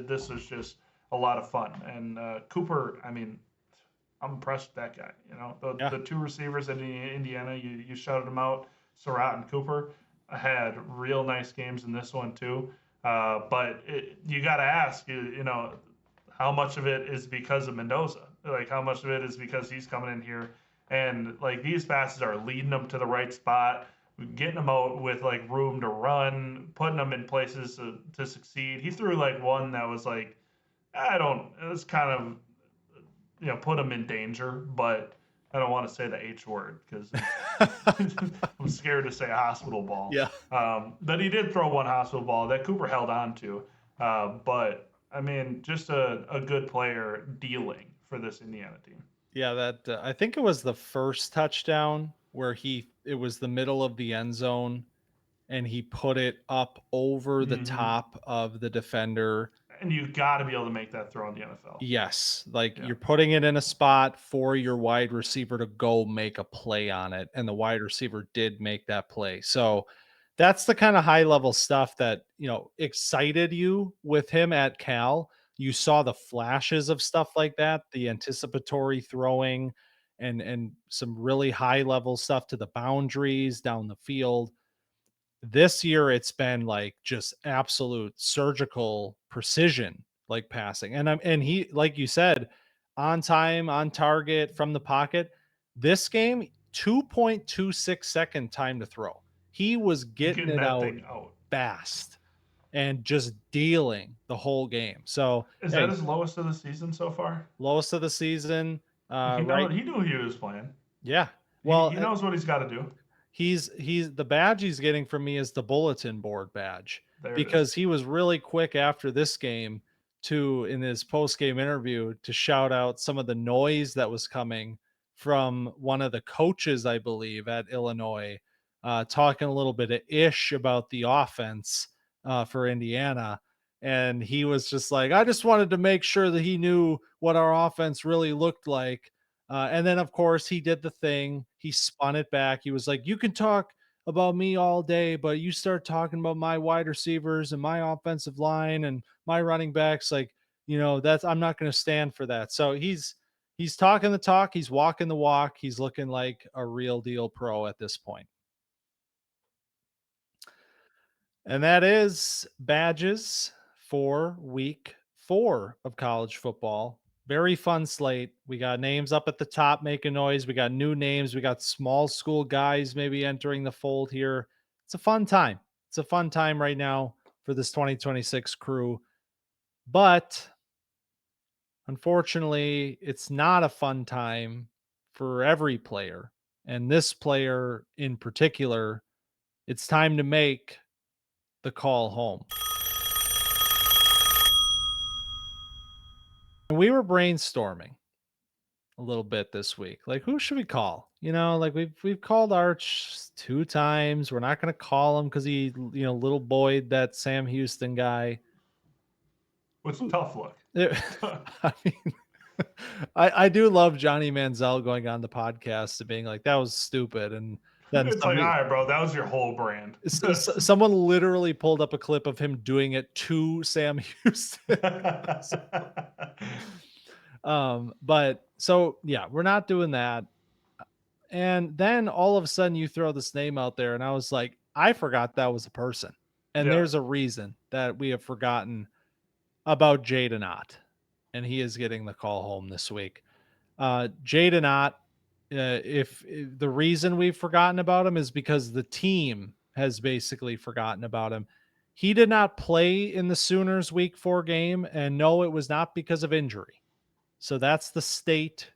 This was just a lot of fun. And Cooper, I mean, I'm impressed with that guy. Yeah. The two receivers at Indiana, you shouted them out, Surratt and Cooper, had real nice games in this one too. But you got to ask, how much of it is because of Mendoza? Like, how much of it is because he's coming in here and like these passes are leading them to the right spot, getting them out with like room to run, putting them in places to succeed. He threw like one that was like, it was kind of, put him in danger, but I don't want to say the H word because I'm scared to say hospital ball. Yeah. But he did throw one hospital ball that Cooper held on to. But I mean, just a good player dealing for this Indiana team. Yeah, that I think it was the first touchdown where it was the middle of the end zone and he put it up over the Mm-hmm. top of the defender. And you got to be able to make that throw in the NFL. Yes, like Yeah. you're putting it in a spot for your wide receiver to go make a play on it, and the wide receiver did make that play. So that's the kind of high level stuff that, excited you with him at Cal. You saw the flashes of stuff like that, the anticipatory throwing and some really high level stuff to the boundaries down the field. This year it's been like just absolute surgical precision, like passing. And he, like you said, on time, on target from the pocket. This game, 2.26-second time to throw. He was getting Getting it that out thing out. fast and just dealing the whole game. So Is that hey, his lowest of the season so far? lowest of the season. Right. He knew he was playing. Yeah. He Well, he knows what he's got to do. he's the badge he's getting from me is the bulletin board badge, There it is. because he was really quick after this game to, in his post game interview, to shout out some of the noise that was coming from one of the coaches, I believe, at Illinois, talking a little bit of ish about the offense for Indiana. And he was just like, I just wanted to make sure that he knew what our offense really looked like. And then, of course, he did the thing. He spun it back. He was like, "You can talk about me all day, but you start talking about my wide receivers and my offensive line and my running backs, like, that's I'm not going to stand for that." So he's talking the talk. He's walking the walk. He's looking like a real deal pro at this point. And that is badges for week 4 of college football. Very fun slate. We got names up at the top making noise. We got new names. We got small school guys maybe entering the fold here. It's a fun time. It's a fun time right now for this 2026 crew. But unfortunately, it's not a fun time for every player. And this player in particular, it's time to make the call home. And we were brainstorming a little bit this week. Like, who should we call? Like we've called Arch 2 times. We're not going to call him because he, little Boyd, that Sam Houston guy. It's a tough look. I mean, I do love Johnny Manziel going on the podcast and being like, that was stupid. And then It's like, all right, bro, that was your whole brand. someone literally pulled up a clip of him doing it to Sam Houston. But so yeah, we're not doing that. And then all of a sudden you throw this name out there, and I was like, I forgot that was a person. And Yeah. there's a reason that we have forgotten about Jaydn, and he is getting the call home this week. Jaydn, if the reason we've forgotten about him is because the team has basically forgotten about him. He did not play in the Sooners week 4 game, and no, it was not because of injury. So that's the state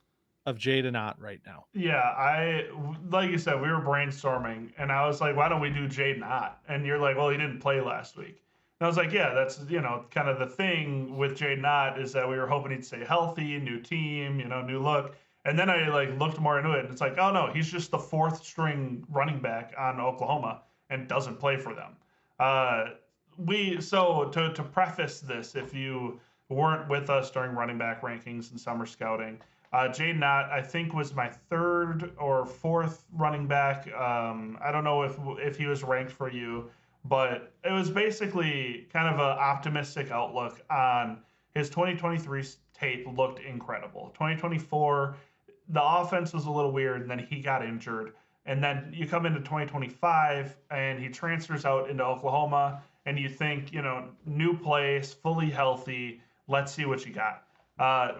of Jaydn right now. Yeah, like you said, we were brainstorming, and I was like, "Why don't we do Jaydn?" And you're like, "Well, he didn't play last week." And I was like, "Yeah, that's kind of the thing with Jaydn is that we were hoping he'd stay healthy, new team, new look." And then I like looked more into it, and it's like, "Oh no, he's just the fourth string running back on Oklahoma and doesn't play for them." Uh, to preface this, if you weren't with us during running back rankings and summer scouting. Jaydn, I think, was my third or fourth running back. I don't know if he was ranked for you, but it was basically kind of an optimistic outlook on his 2023 tape. Looked incredible. 2024, the offense was a little weird, and then he got injured. And then you come into 2025, and he transfers out into Oklahoma, and you think, new place, fully healthy. Let's see what you got.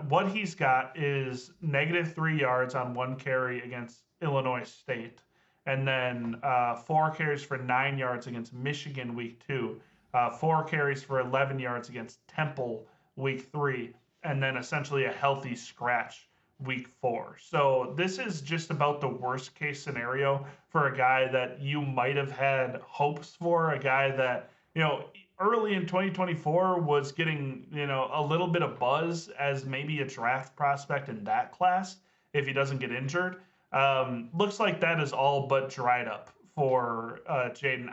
What he's got is -3 yards on 1 carry against Illinois State, and then 4 carries for 9 yards against Michigan week 2, 4 carries for 11 yards against Temple week 3, and then essentially a healthy scratch week 4. So this is just about the worst case scenario for a guy that you might have had hopes for, a guy that, early in 2024 was getting, a little bit of buzz as maybe a draft prospect in that class if he doesn't get injured. Looks like that is all but dried up for Jaydn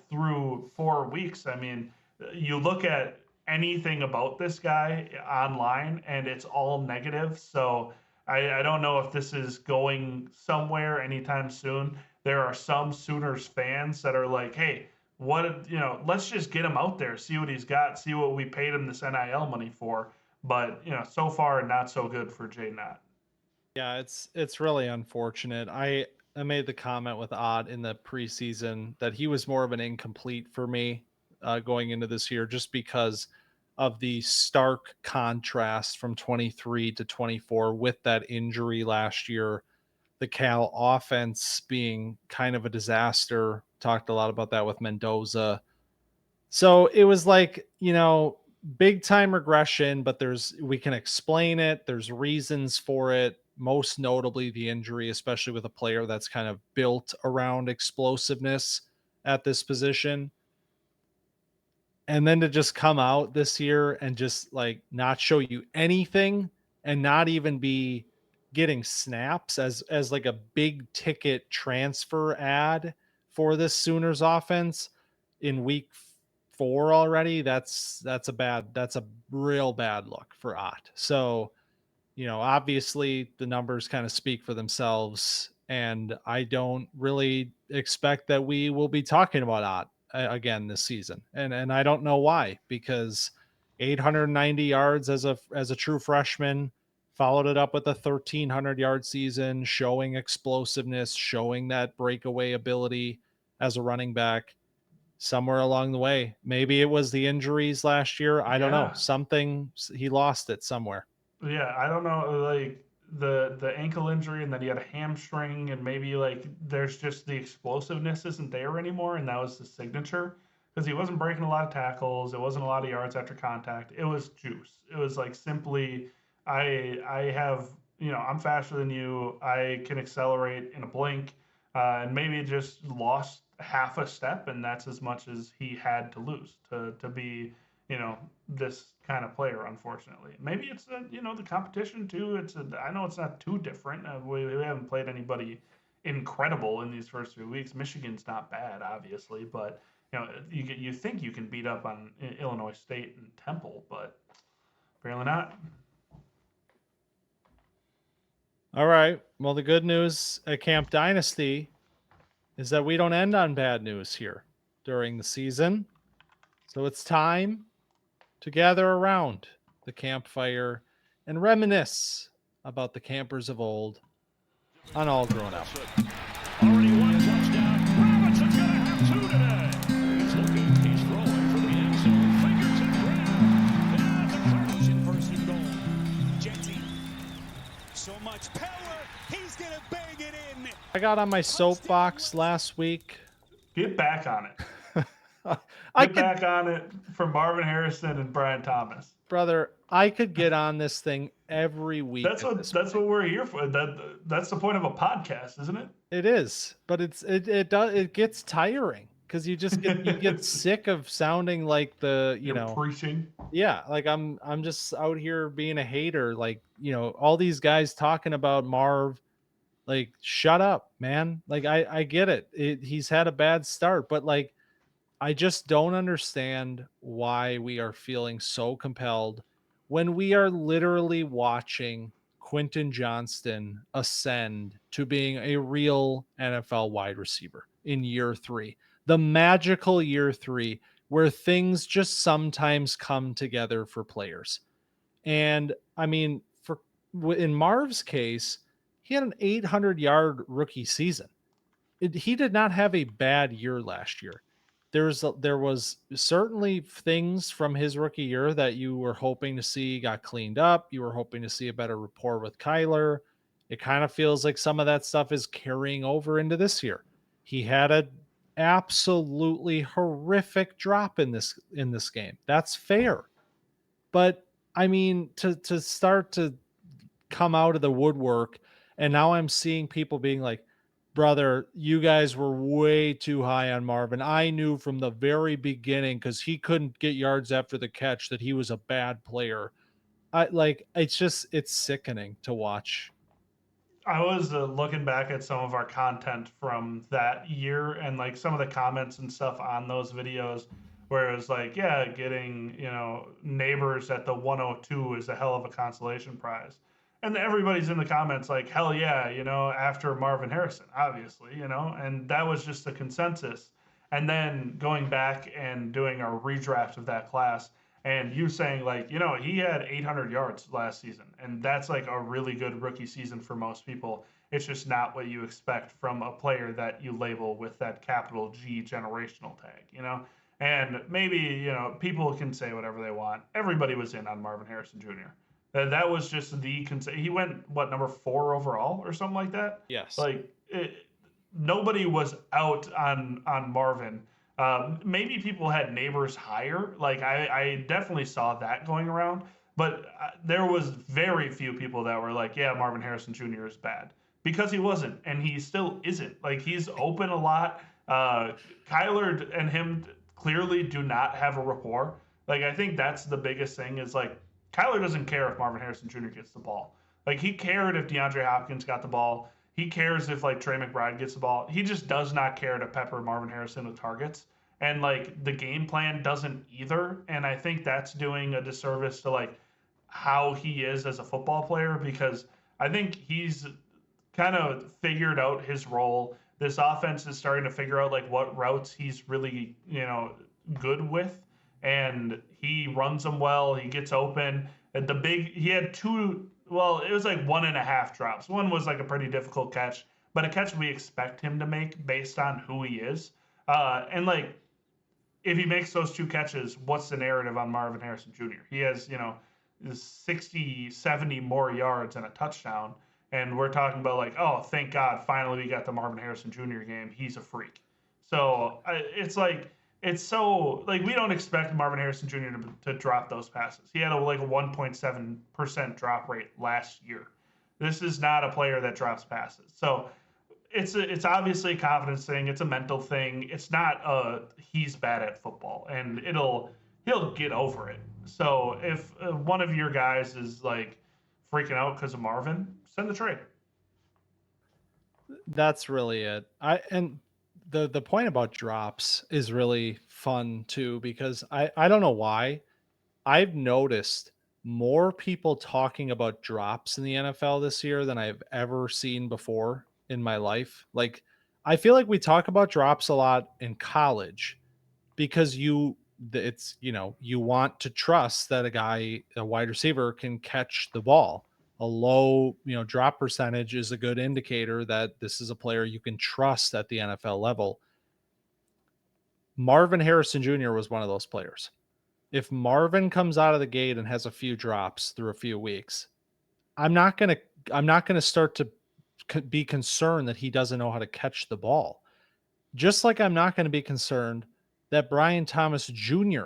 through 4 weeks. I mean, you look at anything about this guy online and it's all negative. So I don't know if this is going somewhere anytime soon. There are some Sooners fans that are like, hey, let's just get him out there, see what he's got, see what we paid him this NIL money for. But so far not so good for Jaydn. Yeah, it's really unfortunate. I made the comment with Odd in the preseason that he was more of an incomplete for me going into this year, just because of the stark contrast from 23 to 24 with that injury last year. The Cal offense being kind of a disaster. Talked a lot about that with Mendoza. So it was like, big time regression, but we can explain it. There's reasons for it, most notably the injury, especially with a player that's kind of built around explosiveness at this position. And then to just come out this year and just like not show you anything and not even be getting snaps as like a big ticket transfer ad for this Sooners offense in week 4 already, that's a real bad look for Ott. So, obviously the numbers kind of speak for themselves, and I don't really expect that we will be talking about Ott again this season. And I don't know why, because 890 yards as a true freshman, followed it up with a 1,300-yard season, showing explosiveness, showing that breakaway ability as a running back. Somewhere along the way, maybe it was the injuries last year. I don't know. Yeah. Something, he lost it somewhere. Yeah, I don't know, like the ankle injury, and then he had a hamstring, and maybe like there's just the explosiveness isn't there anymore, and that was the signature because he wasn't breaking a lot of tackles. It wasn't a lot of yards after contact. It was juice. It was like simply, I have I'm faster than you. I can accelerate in a blink, and maybe just lost half a step, and that's as much as he had to lose to be this kind of player. Unfortunately, maybe it's the competition too. I know it's not too different. We haven't played anybody incredible in these first 3 weeks. Michigan's not bad, obviously, but you think you can beat up on Illinois State and Temple, but apparently not. All right. Well, the good news at Camp Dynasty is that we don't end on bad news here during the season. So it's time to gather around the campfire and reminisce about the campers of old on All Grown Up. Already one touchdown. Robinson's going to have two today. He's looking. He's throwing for the end zone. Fingertip grab. And the Cardinals in first and goal. Jetty. So much power. He's going to bang it in. I got on my soapbox last week. Get back on it. Get back on it from Marvin Harrison and Brian Thomas. Brother, I could get on this thing every week. That's what we're here for. That's the point of a podcast, isn't it? It is, but it gets tiring because you get sick of sounding like You're preaching. Yeah, like I'm just out here being a hater, like, all these guys talking about Marv, like, shut up, man. Like I get it. He's had a bad start, but like I just don't understand why we are feeling so compelled when we are literally watching Quentin Johnston ascend to being a real NFL wide receiver in year 3, the magical year 3, where things just sometimes come together for players. And I mean, in Marv's case, he had an 800-yard rookie season. He did not have a bad year last year. There was certainly things from his rookie year that you were hoping to see got cleaned up. You were hoping to see a better rapport with Kyler. It kind of feels like some of that stuff is carrying over into this year. He had a absolutely horrific drop in this game. That's fair. But I mean, to start to come out of the woodwork, and now I'm seeing people being like, brother, you guys were way too high on Marvin. I knew from the very beginning, because he couldn't get yards after the catch, that he was a bad player. It's sickening to watch. I was looking back at some of our content from that year and like some of the comments and stuff on those videos where it was like, yeah, getting, neighbors at the 102 is a hell of a consolation prize. And everybody's in the comments like, hell yeah, after Marvin Harrison, obviously, and that was just the consensus. And then going back and doing a redraft of that class, and you saying like, he had 800 yards last season, and that's like a really good rookie season for most people. It's just not what you expect from a player that you label with that capital G generational tag, And maybe, people can say whatever they want. Everybody was in on Marvin Harrison Jr. That was just he went number 4 overall or something like that. Yes. Like nobody was out on Marvin. Maybe people had neighbors higher. Like I definitely saw that going around, but there was very few people that were like, yeah, Marvin Harrison Jr. is bad, because he wasn't, and he still isn't. Like he's open a lot. Kyler and him clearly do not have a rapport. Like I think that's the biggest thing is like Kyler doesn't care if Marvin Harrison Jr. gets the ball. Like he cared if DeAndre Hopkins got the ball. He cares if like Trey McBride gets the ball. He just does not care to pepper Marvin Harrison with targets. And like the game plan doesn't either. And I think that's doing a disservice to like how he is as a football player, because I think he's kind of figured out his role. This offense is starting to figure out like what routes he's really, good with. And he runs them well. He gets open. He had 2, well, it was like 1.5 drops. One was like a pretty difficult catch, but a catch we expect him to make based on who he is. And like, if he makes those 2 catches, what's the narrative on Marvin Harrison Jr.? He has, 60, 70 more yards and a touchdown. And we're talking about like, oh, thank God, finally we got the Marvin Harrison Jr. game. He's a freak. So it's like, it's so like we don't expect Marvin Harrison Jr. to drop those passes. He had a 1.7% drop rate last year. This is not a player that drops passes. So it's obviously a confidence thing. It's a mental thing. It's not he's bad at football, and he'll get over it. So if one of your guys is like freaking out because of Marvin, send the trade. That's really it. The point about drops is really fun too, because I don't know why I've noticed more people talking about drops in the NFL this year than I've ever seen before in my life. Like I feel like we talk about drops a lot in college because you want to trust that a wide receiver can catch the ball. A low, drop percentage is a good indicator that this is a player you can trust at the NFL level. Marvin Harrison Jr. was one of those players. If Marvin comes out of the gate and has a few drops through a few weeks, I'm not going to start to be concerned that he doesn't know how to catch the ball. Just like I'm not going to be concerned that Brian Thomas Jr.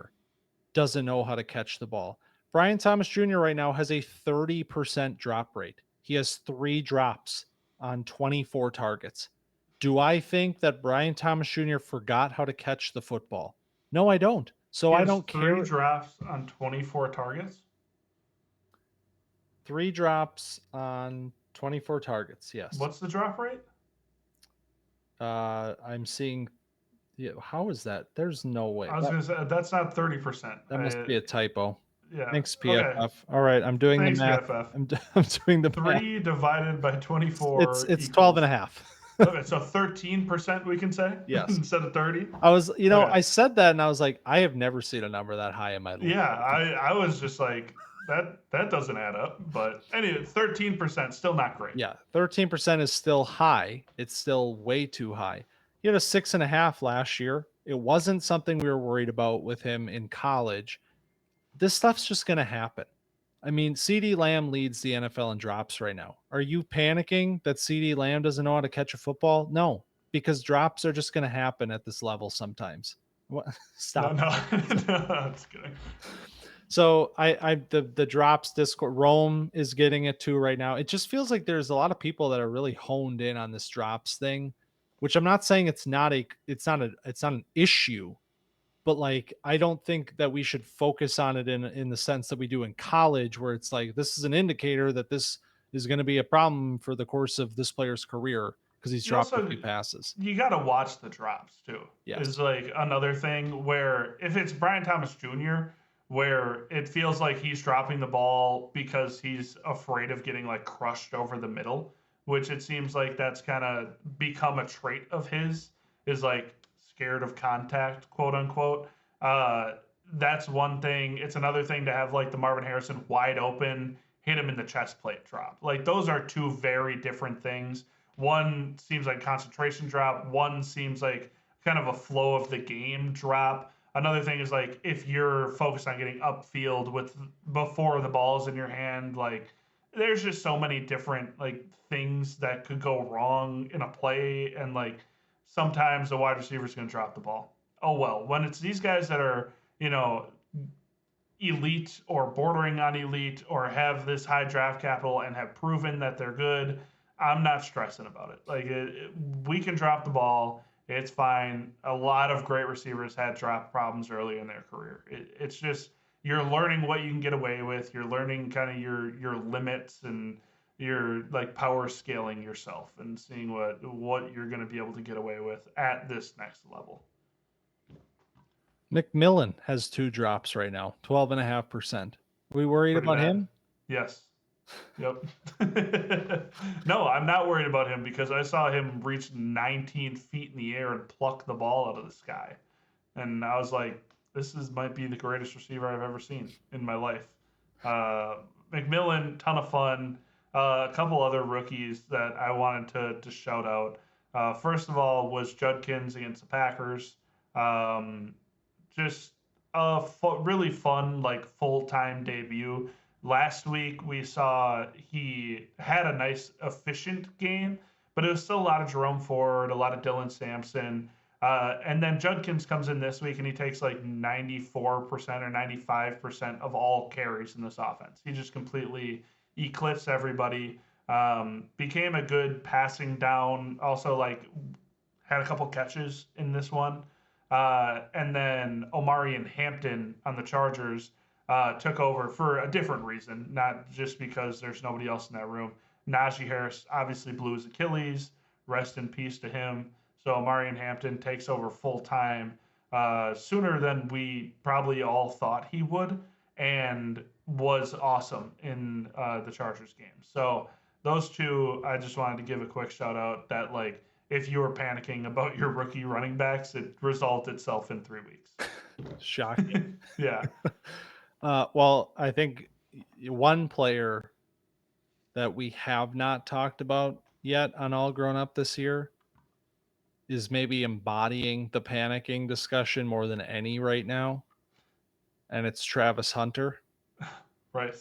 doesn't know how to catch the ball. Brian Thomas Jr. right now has a 30% drop rate. He has 3 drops on 24 targets. Do I think that Brian Thomas Jr. forgot how to catch the football? No, I don't. So He I has don't 3 care. drafts on 24 targets. 3 drops on 24 targets. Yes. What's the drop rate? I'm seeing. Yeah, how is that? There's no way. I was going to say that's not 30%. That must be a typo. Yeah. Thanks, Okay. PFF. All right, I'm doing Thanks, the math. PFF. I'm doing the 3 divided by 24. It's 12 and a half. Okay, so 13% we can say? Yes. Instead of 30? I was, Okay. I said that and I was like, I have never seen a number that high in my life. Yeah, I was just like, that doesn't add up. But anyway, 13%, still not great. Yeah, 13% is still high. It's still way too high. He had a 6.5 last year. It wasn't something we were worried about with him in college. This stuff's just going to happen. I mean, CeeDee Lamb leads the NFL in drops right now. Are you panicking that CeeDee Lamb doesn't know how to catch a football? No, because drops are just going to happen at this level sometimes. What? Stop. No, that's kidding. So the drops Discord, Rome is getting it too right now. It just feels like there's a lot of people that are really honed in on this drops thing, which I'm not saying it's not an issue, but like I don't think that we should focus on it in the sense that we do in college, where it's like this is an indicator that this is going to be a problem for the course of this player's career because he's dropped a few passes. You got to watch the drops too. Yes. Is like another thing where if it's Brian Thomas Jr., where it feels like he's dropping the ball because he's afraid of getting like crushed over the middle, which it seems like that's kind of become a trait of his, is like scared of contact, quote unquote. That's one thing. It's another thing to have like the Marvin Harrison wide open, hit him in the chest plate drop. Like those are 2 very different things. One seems like concentration drop. One seems like kind of a flow of the game drop. Another thing is like if you're focused on getting upfield with before the ball's in your hand, like there's just so many different like things that could go wrong in a play, and like sometimes the wide receiver is going to drop the ball. Oh well, when it's these guys that are elite or bordering on elite or have this high draft capital and have proven that they're good, I'm not stressing about it. Like we can drop the ball. It's fine. A lot of great receivers had drop problems early in their career. It's just you're learning what you can get away with. You're learning kind of your limits, and you're like power scaling yourself and seeing what you're going to be able to get away with at this next level. McMillan has 2 drops right now, 12.5%. We worried Pretty about bad. him? Yes. Yep. No, I'm not worried about him because I saw him reach 19 feet in the air and pluck the ball out of the sky. And I was like, might be the greatest receiver I've ever seen in my life. McMillan, ton of fun. A couple other rookies that I wanted to shout out. First of all was Judkins against the Packers. Just a really fun, like full-time debut. Last week, we saw he had a nice, efficient game, but it was still a lot of Jerome Ford, a lot of Dylan Sampson. And then Judkins comes in this week and he takes like 94% or 95% of all carries in this offense. He just completely eclipsed everybody, became a good passing down, also like had a couple catches in this one. And then Omarion Hampton on the Chargers took over for a different reason, not just because there's nobody else in that room. Najee Harris obviously blew his Achilles. Rest in peace to him. So Omarion Hampton takes over full time sooner than we probably all thought he would, and was awesome in the Chargers game. So those 2, I just wanted to give a quick shout out that like if you were panicking about your rookie running backs, it resolved itself in 3 weeks. Shocking. Yeah. Well, I think one player that we have not talked about yet on All Grown Up this year is maybe embodying the panicking discussion more than any right now, and it's Travis Hunter. Right.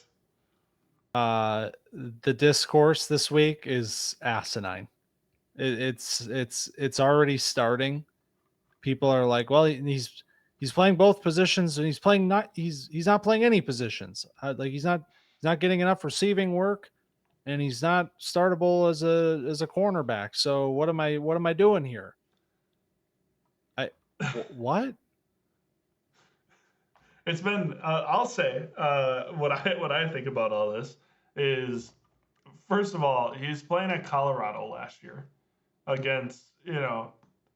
The discourse this week is asinine. It's already starting. People are like, well, he's playing both positions, and he's not playing any positions. Like he's not getting enough receiving work, and he's not startable as a cornerback. So what am I doing here? What? It's been. I'll say what I think about all this is, first of all, he's playing at Colorado last year against a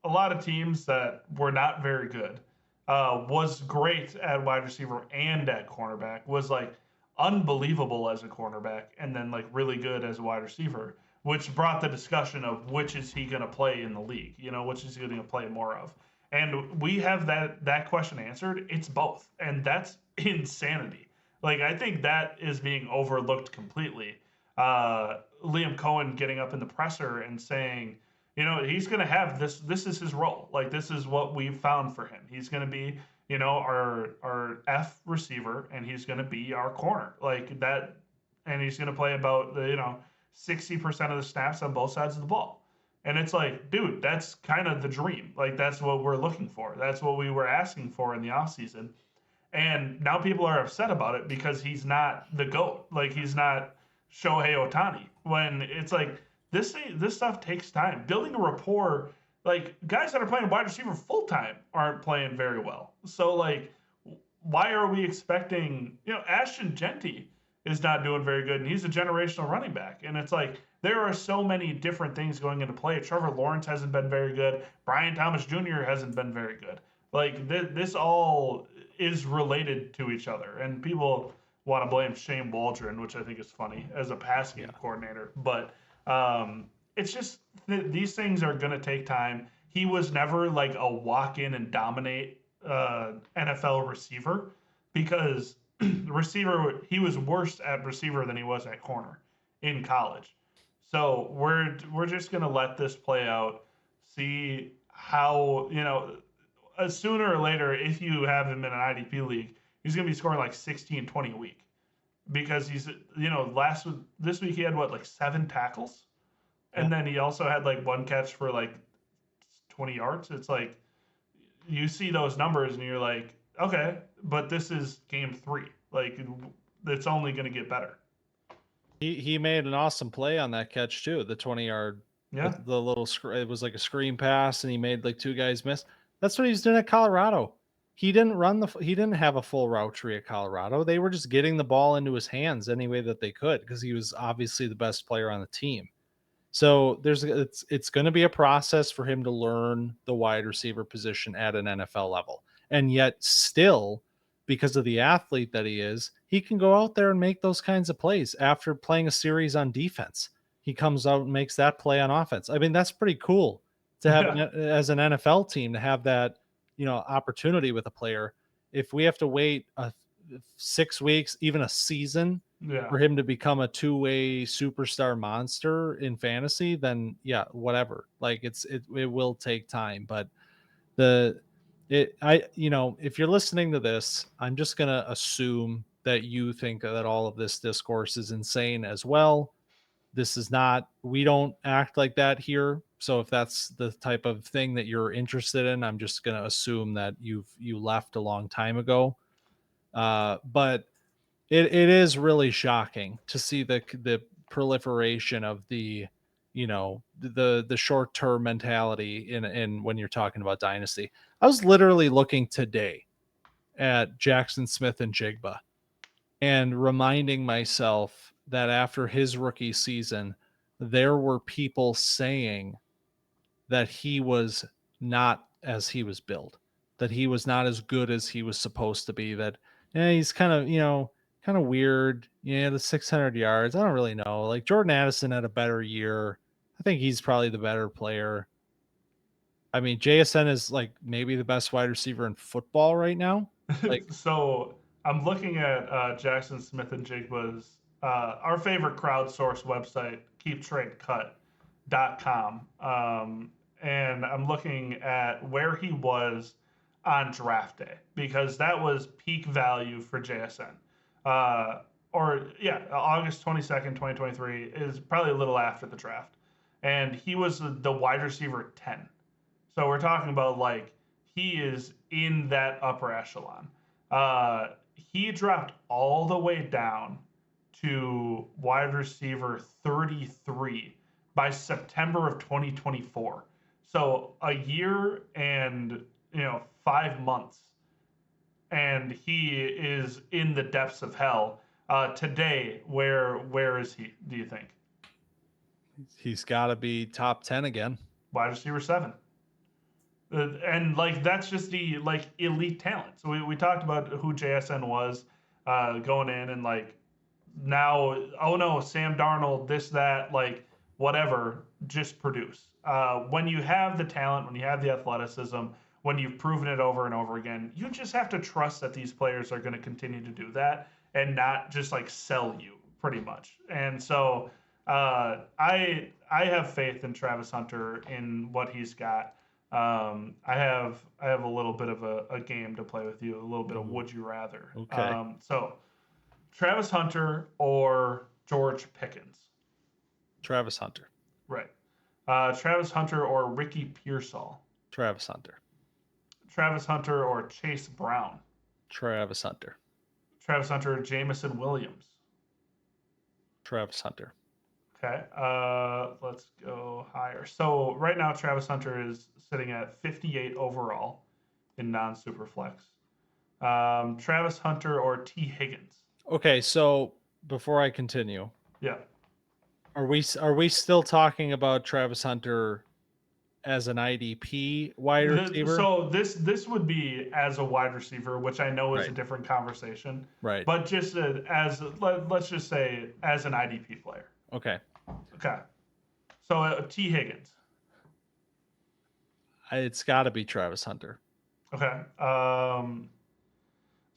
lot of teams that were not very good. Was great at wide receiver and at cornerback. Was like unbelievable as a cornerback, and then like really good as a wide receiver, which brought the discussion of which is he going to play in the league. Which is he going to play more of. And we have that question answered. It's both, and that's insanity. Like I think that is being overlooked completely. Liam Cohen getting up in the presser and saying, he's going to have this. This is his role. Like this is what we've found for him. He's going to be, our F receiver, and he's going to be our corner. Like that, and he's going to play about 60% of the snaps on both sides of the ball. And it's like, dude, that's kind of the dream. Like, that's what we're looking for. That's what we were asking for in the offseason. And now people are upset about it because he's not the GOAT. Like, he's not Shohei Ohtani. When it's like, this stuff takes time. Building a rapport, like, guys that are playing wide receiver full-time aren't playing very well. So, like, why are we expecting, Ashton Genty is not doing very good, and he's a generational running back. And it's like, there are so many different things going into play. Trevor Lawrence hasn't been very good. Brian Thomas Jr. hasn't been very good. Like, this all is related to each other. And people want to blame Shane Waldron, which I think is funny, as a pass game coordinator. But it's just, these things are going to take time. He was never like a walk-in and dominate NFL receiver, because receiver, he was worse at receiver than he was at corner in college. So we're just gonna let this play out, see how sooner or later, if you have him in an IDP league, he's gonna be scoring like 16, 20 a week, because he's this week he had like 7 tackles, and then he also had like 1 catch for like 20 yards. It's like you see those numbers and you're like, okay, but this is game 3. Like it's only gonna get better. He made an awesome play on that catch too. The 20-yard, the little it was like a screen pass, and he made like 2 guys miss. That's what he was doing at Colorado. He didn't have a full route tree at Colorado. They were just getting the ball into his hands any way that they could, because he was obviously the best player on the team. So it's going to be a process for him to learn the wide receiver position at an NFL level, and yet still, because of the athlete that he is, he can go out there and make those kinds of plays after playing a series on defense. He comes out and makes that play on offense. I mean, that's pretty cool to have as an NFL team, to have that, opportunity with a player. If we have to wait 6 weeks, even a season, for him to become a 2-way superstar monster in fantasy, then whatever. Like it will take time, but if you're listening to this, I'm just going to assume that you think that all of this discourse is insane as well. This is not, we don't act like that here. So if that's the type of thing that you're interested in, I'm just going to assume that you left a long time ago. But it is really shocking to see the proliferation of the short-term mentality in when you're talking about Dynasty. I was literally looking today at Jackson Smith and Jigba and reminding myself that after his rookie season, there were people saying that he was not as he was built, that he was not as good as he was supposed to be, that he's kind of weird. The 600 yards, I don't really know. Like Jordan Addison had a better year. I think he's probably the better player. I mean, JSN is like maybe the best wide receiver in football right now. Like, So I'm looking at Jackson Smith and Jigba's our favorite crowdsourced website, keeptradecut.com. And I'm looking at where he was on draft day because that was peak value for JSN. August 22nd, 2023 is probably a little after the draft. And he was the wide receiver 10. So we're talking about like he is in that upper echelon. He dropped all the way down to wide receiver 33 by September of 2024. So a year and 5 months, and he is in the depths of hell. Today, where is he? Do you think? he's got to be top 10 again. Wide receiver 7. And like that's just the like elite talent. So we talked about who JSN was going in, and like now, oh no, Sam Darnold, this, that, like whatever, just produce. When you have the talent, when you have the athleticism, when you've proven it over and over again, you just have to trust that these players are going to continue to do that and not just like sell you pretty much. And so I have faith in Travis Hunter in what he's got. I have a little bit of a game to play with you, a little bit of would you rather. Okay. So Travis Hunter or George Pickens? Travis Hunter. Right. Travis Hunter or Ricky Pearsall? Travis Hunter. Travis Hunter or Chase Brown? Travis Hunter. Travis Hunter or Jamison Williams? Travis Hunter. Okay. Let's go higher. So right now, Travis Hunter is sitting at 58 overall in non-superflex. Travis Hunter or T. Higgins? Okay, so before I continue, Yeah. are we still talking about Travis Hunter as an IDP wide receiver? So this would be as a wide receiver, which I know is a Right. different conversation. Right. But just let's just say as an IDP player. Okay. Okay. So T. Higgins. It's got to be Travis Hunter. Okay.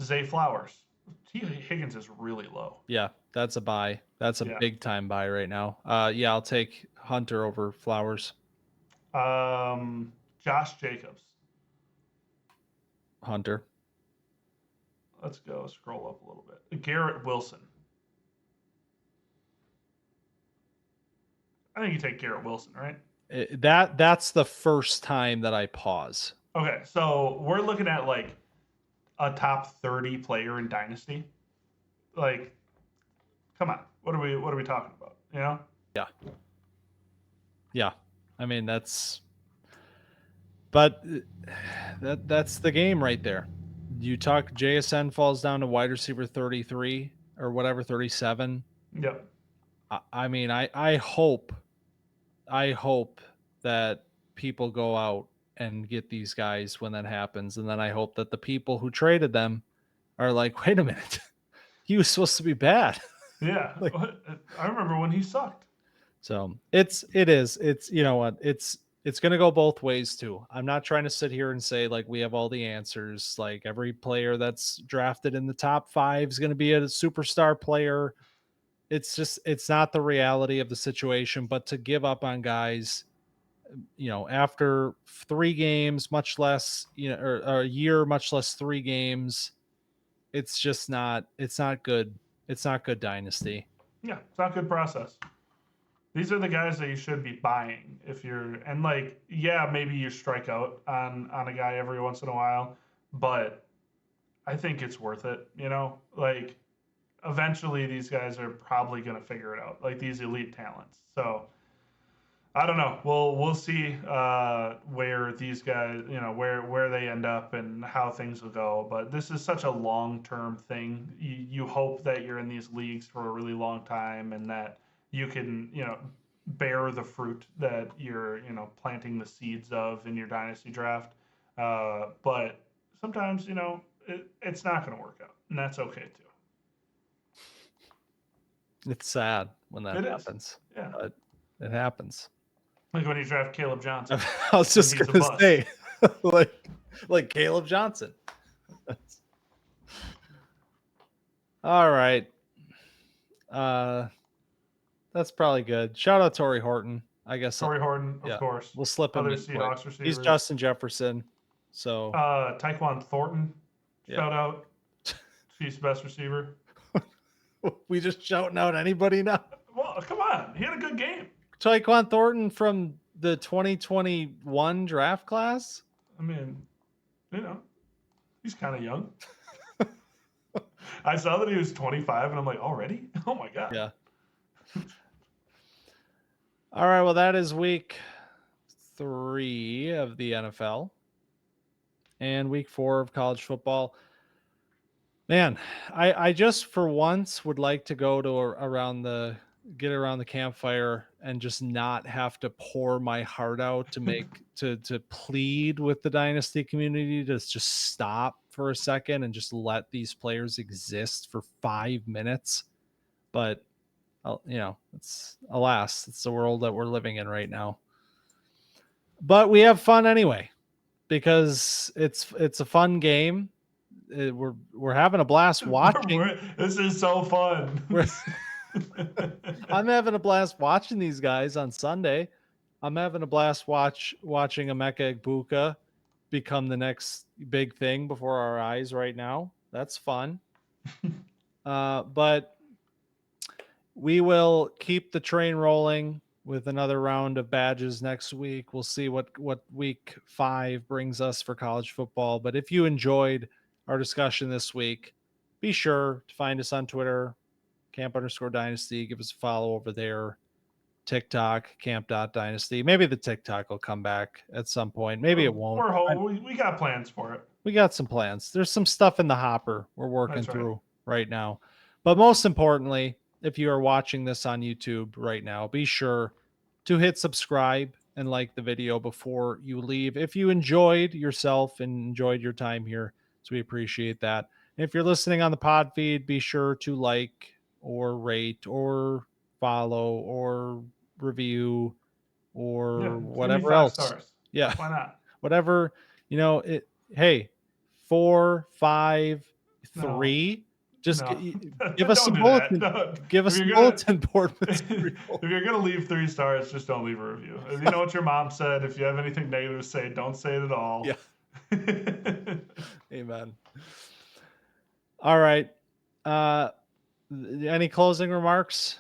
Zay Flowers. T. Higgins is really low. Yeah, that's a buy. That's a big time buy right now. Yeah, I'll take Hunter over Flowers. Josh Jacobs. Hunter. Let's go scroll up a little bit. Garrett Wilson. I think you take Garrett Wilson, right? That's the first time that I pause. Okay, so we're looking at like a top 30 player in Dynasty. Like, come on, what are we talking about? You know? Yeah. I mean that's the game right there. You talk JSN falls down to wide receiver 33 or whatever, 37. Yep. I mean, I hope that people go out and get these guys when that happens. And then I hope that the people who traded them are like, wait a minute, he was supposed to be bad. Yeah. Like- I remember when he sucked. So it's you know what, it's going to go both ways too. I'm not trying to sit here and say like we have all the answers. Like every player that's drafted in the top 5 is going to be a superstar player. It's not the reality of the situation, but to give up on guys, after 3 games, much less, or a year, much less 3 games, it's not good. It's not good Dynasty. Yeah, it's not a good process. These are the guys that you should be buying if you're, and like, yeah, maybe you strike out on a guy every once in a while, but I think it's worth it, like eventually these guys are probably going to figure it out, like these elite talents. So I don't know. We'll see where these guys, where they end up and how things will go. But this is such a long-term thing. You hope that you're in these leagues for a really long time and that you can, bear the fruit that you're, planting the seeds of in your dynasty draft. But sometimes, it's not going to work out, and that's okay too. It's sad when that It is. happens. Yeah. But it happens. Like when you draft Caleb Johnson. I was just he's a gonna bust. say, like Caleb Johnson. All right. That's probably good. Shout out Torrey Horton. I guess Torrey Horton, of course. we'll slip him Other in quick. Seahawks receivers. He's Justin Jefferson. So Tyquan Thornton, shout out. Chiefs' best receiver. We just shouting out anybody now. Well, come on. He had a good game. Tyquan Thornton from the 2021 draft class. I mean, he's kind of young. I saw that he was 25, and I'm like, already? Oh, my God. Yeah. All right, well, that is week 3 of the NFL and week 4 of college football. Man, I just for once would like to go to get around the campfire and just not have to pour my heart out to plead with the Dynasty community to just stop for a second and just let these players exist for 5 minutes. But it's the world that we're living in right now. But we have fun anyway, because it's a fun game. We're having a blast watching. This is so fun. I'm having a blast watching these guys on Sunday. I'm having a blast watching Emeka Egbuka become the next big thing before our eyes right now. That's fun. But we will keep the train rolling with another round of badges next week. We'll see what week 5 brings us for college football. But if you enjoyed our discussion this week, be sure to find us on Twitter, camp_dynasty. Give us a follow over there. TikTok, camp.dynasty. Maybe the TikTok will come back at some point. Maybe it won't. We got plans for it. We got some plans. There's some stuff in the hopper we're working through right now. But most importantly, if you are watching this on YouTube right now, be sure to hit subscribe and like the video before you leave. If you enjoyed yourself and enjoyed your time here, so we appreciate that. And if you're listening on the pod feed, be sure to like or rate or follow or review or whatever else. Stars. Yeah. Why not? Whatever, hey, 4, 5, 3. Just give us some bulletin. Give us some bulletin board material. If you're gonna leave 3 stars, just don't leave a review. If you know what your mom said, if you have anything negative to say, don't say it at all. Yeah. Amen. All right. Any closing remarks?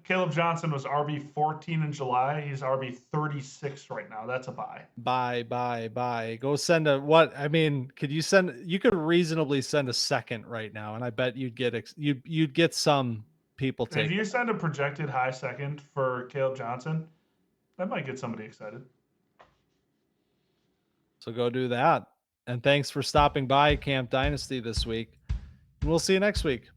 Caleb Johnson was RB 14 in July. He's RB 36 right now. That's a buy. Buy. Go send you could reasonably send a second right now, and I bet you'd get some people taking. If you send a projected high second for Caleb Johnson, that might get somebody excited. So go do that. And thanks for stopping by Camp Dynasty this week. We'll see you next week.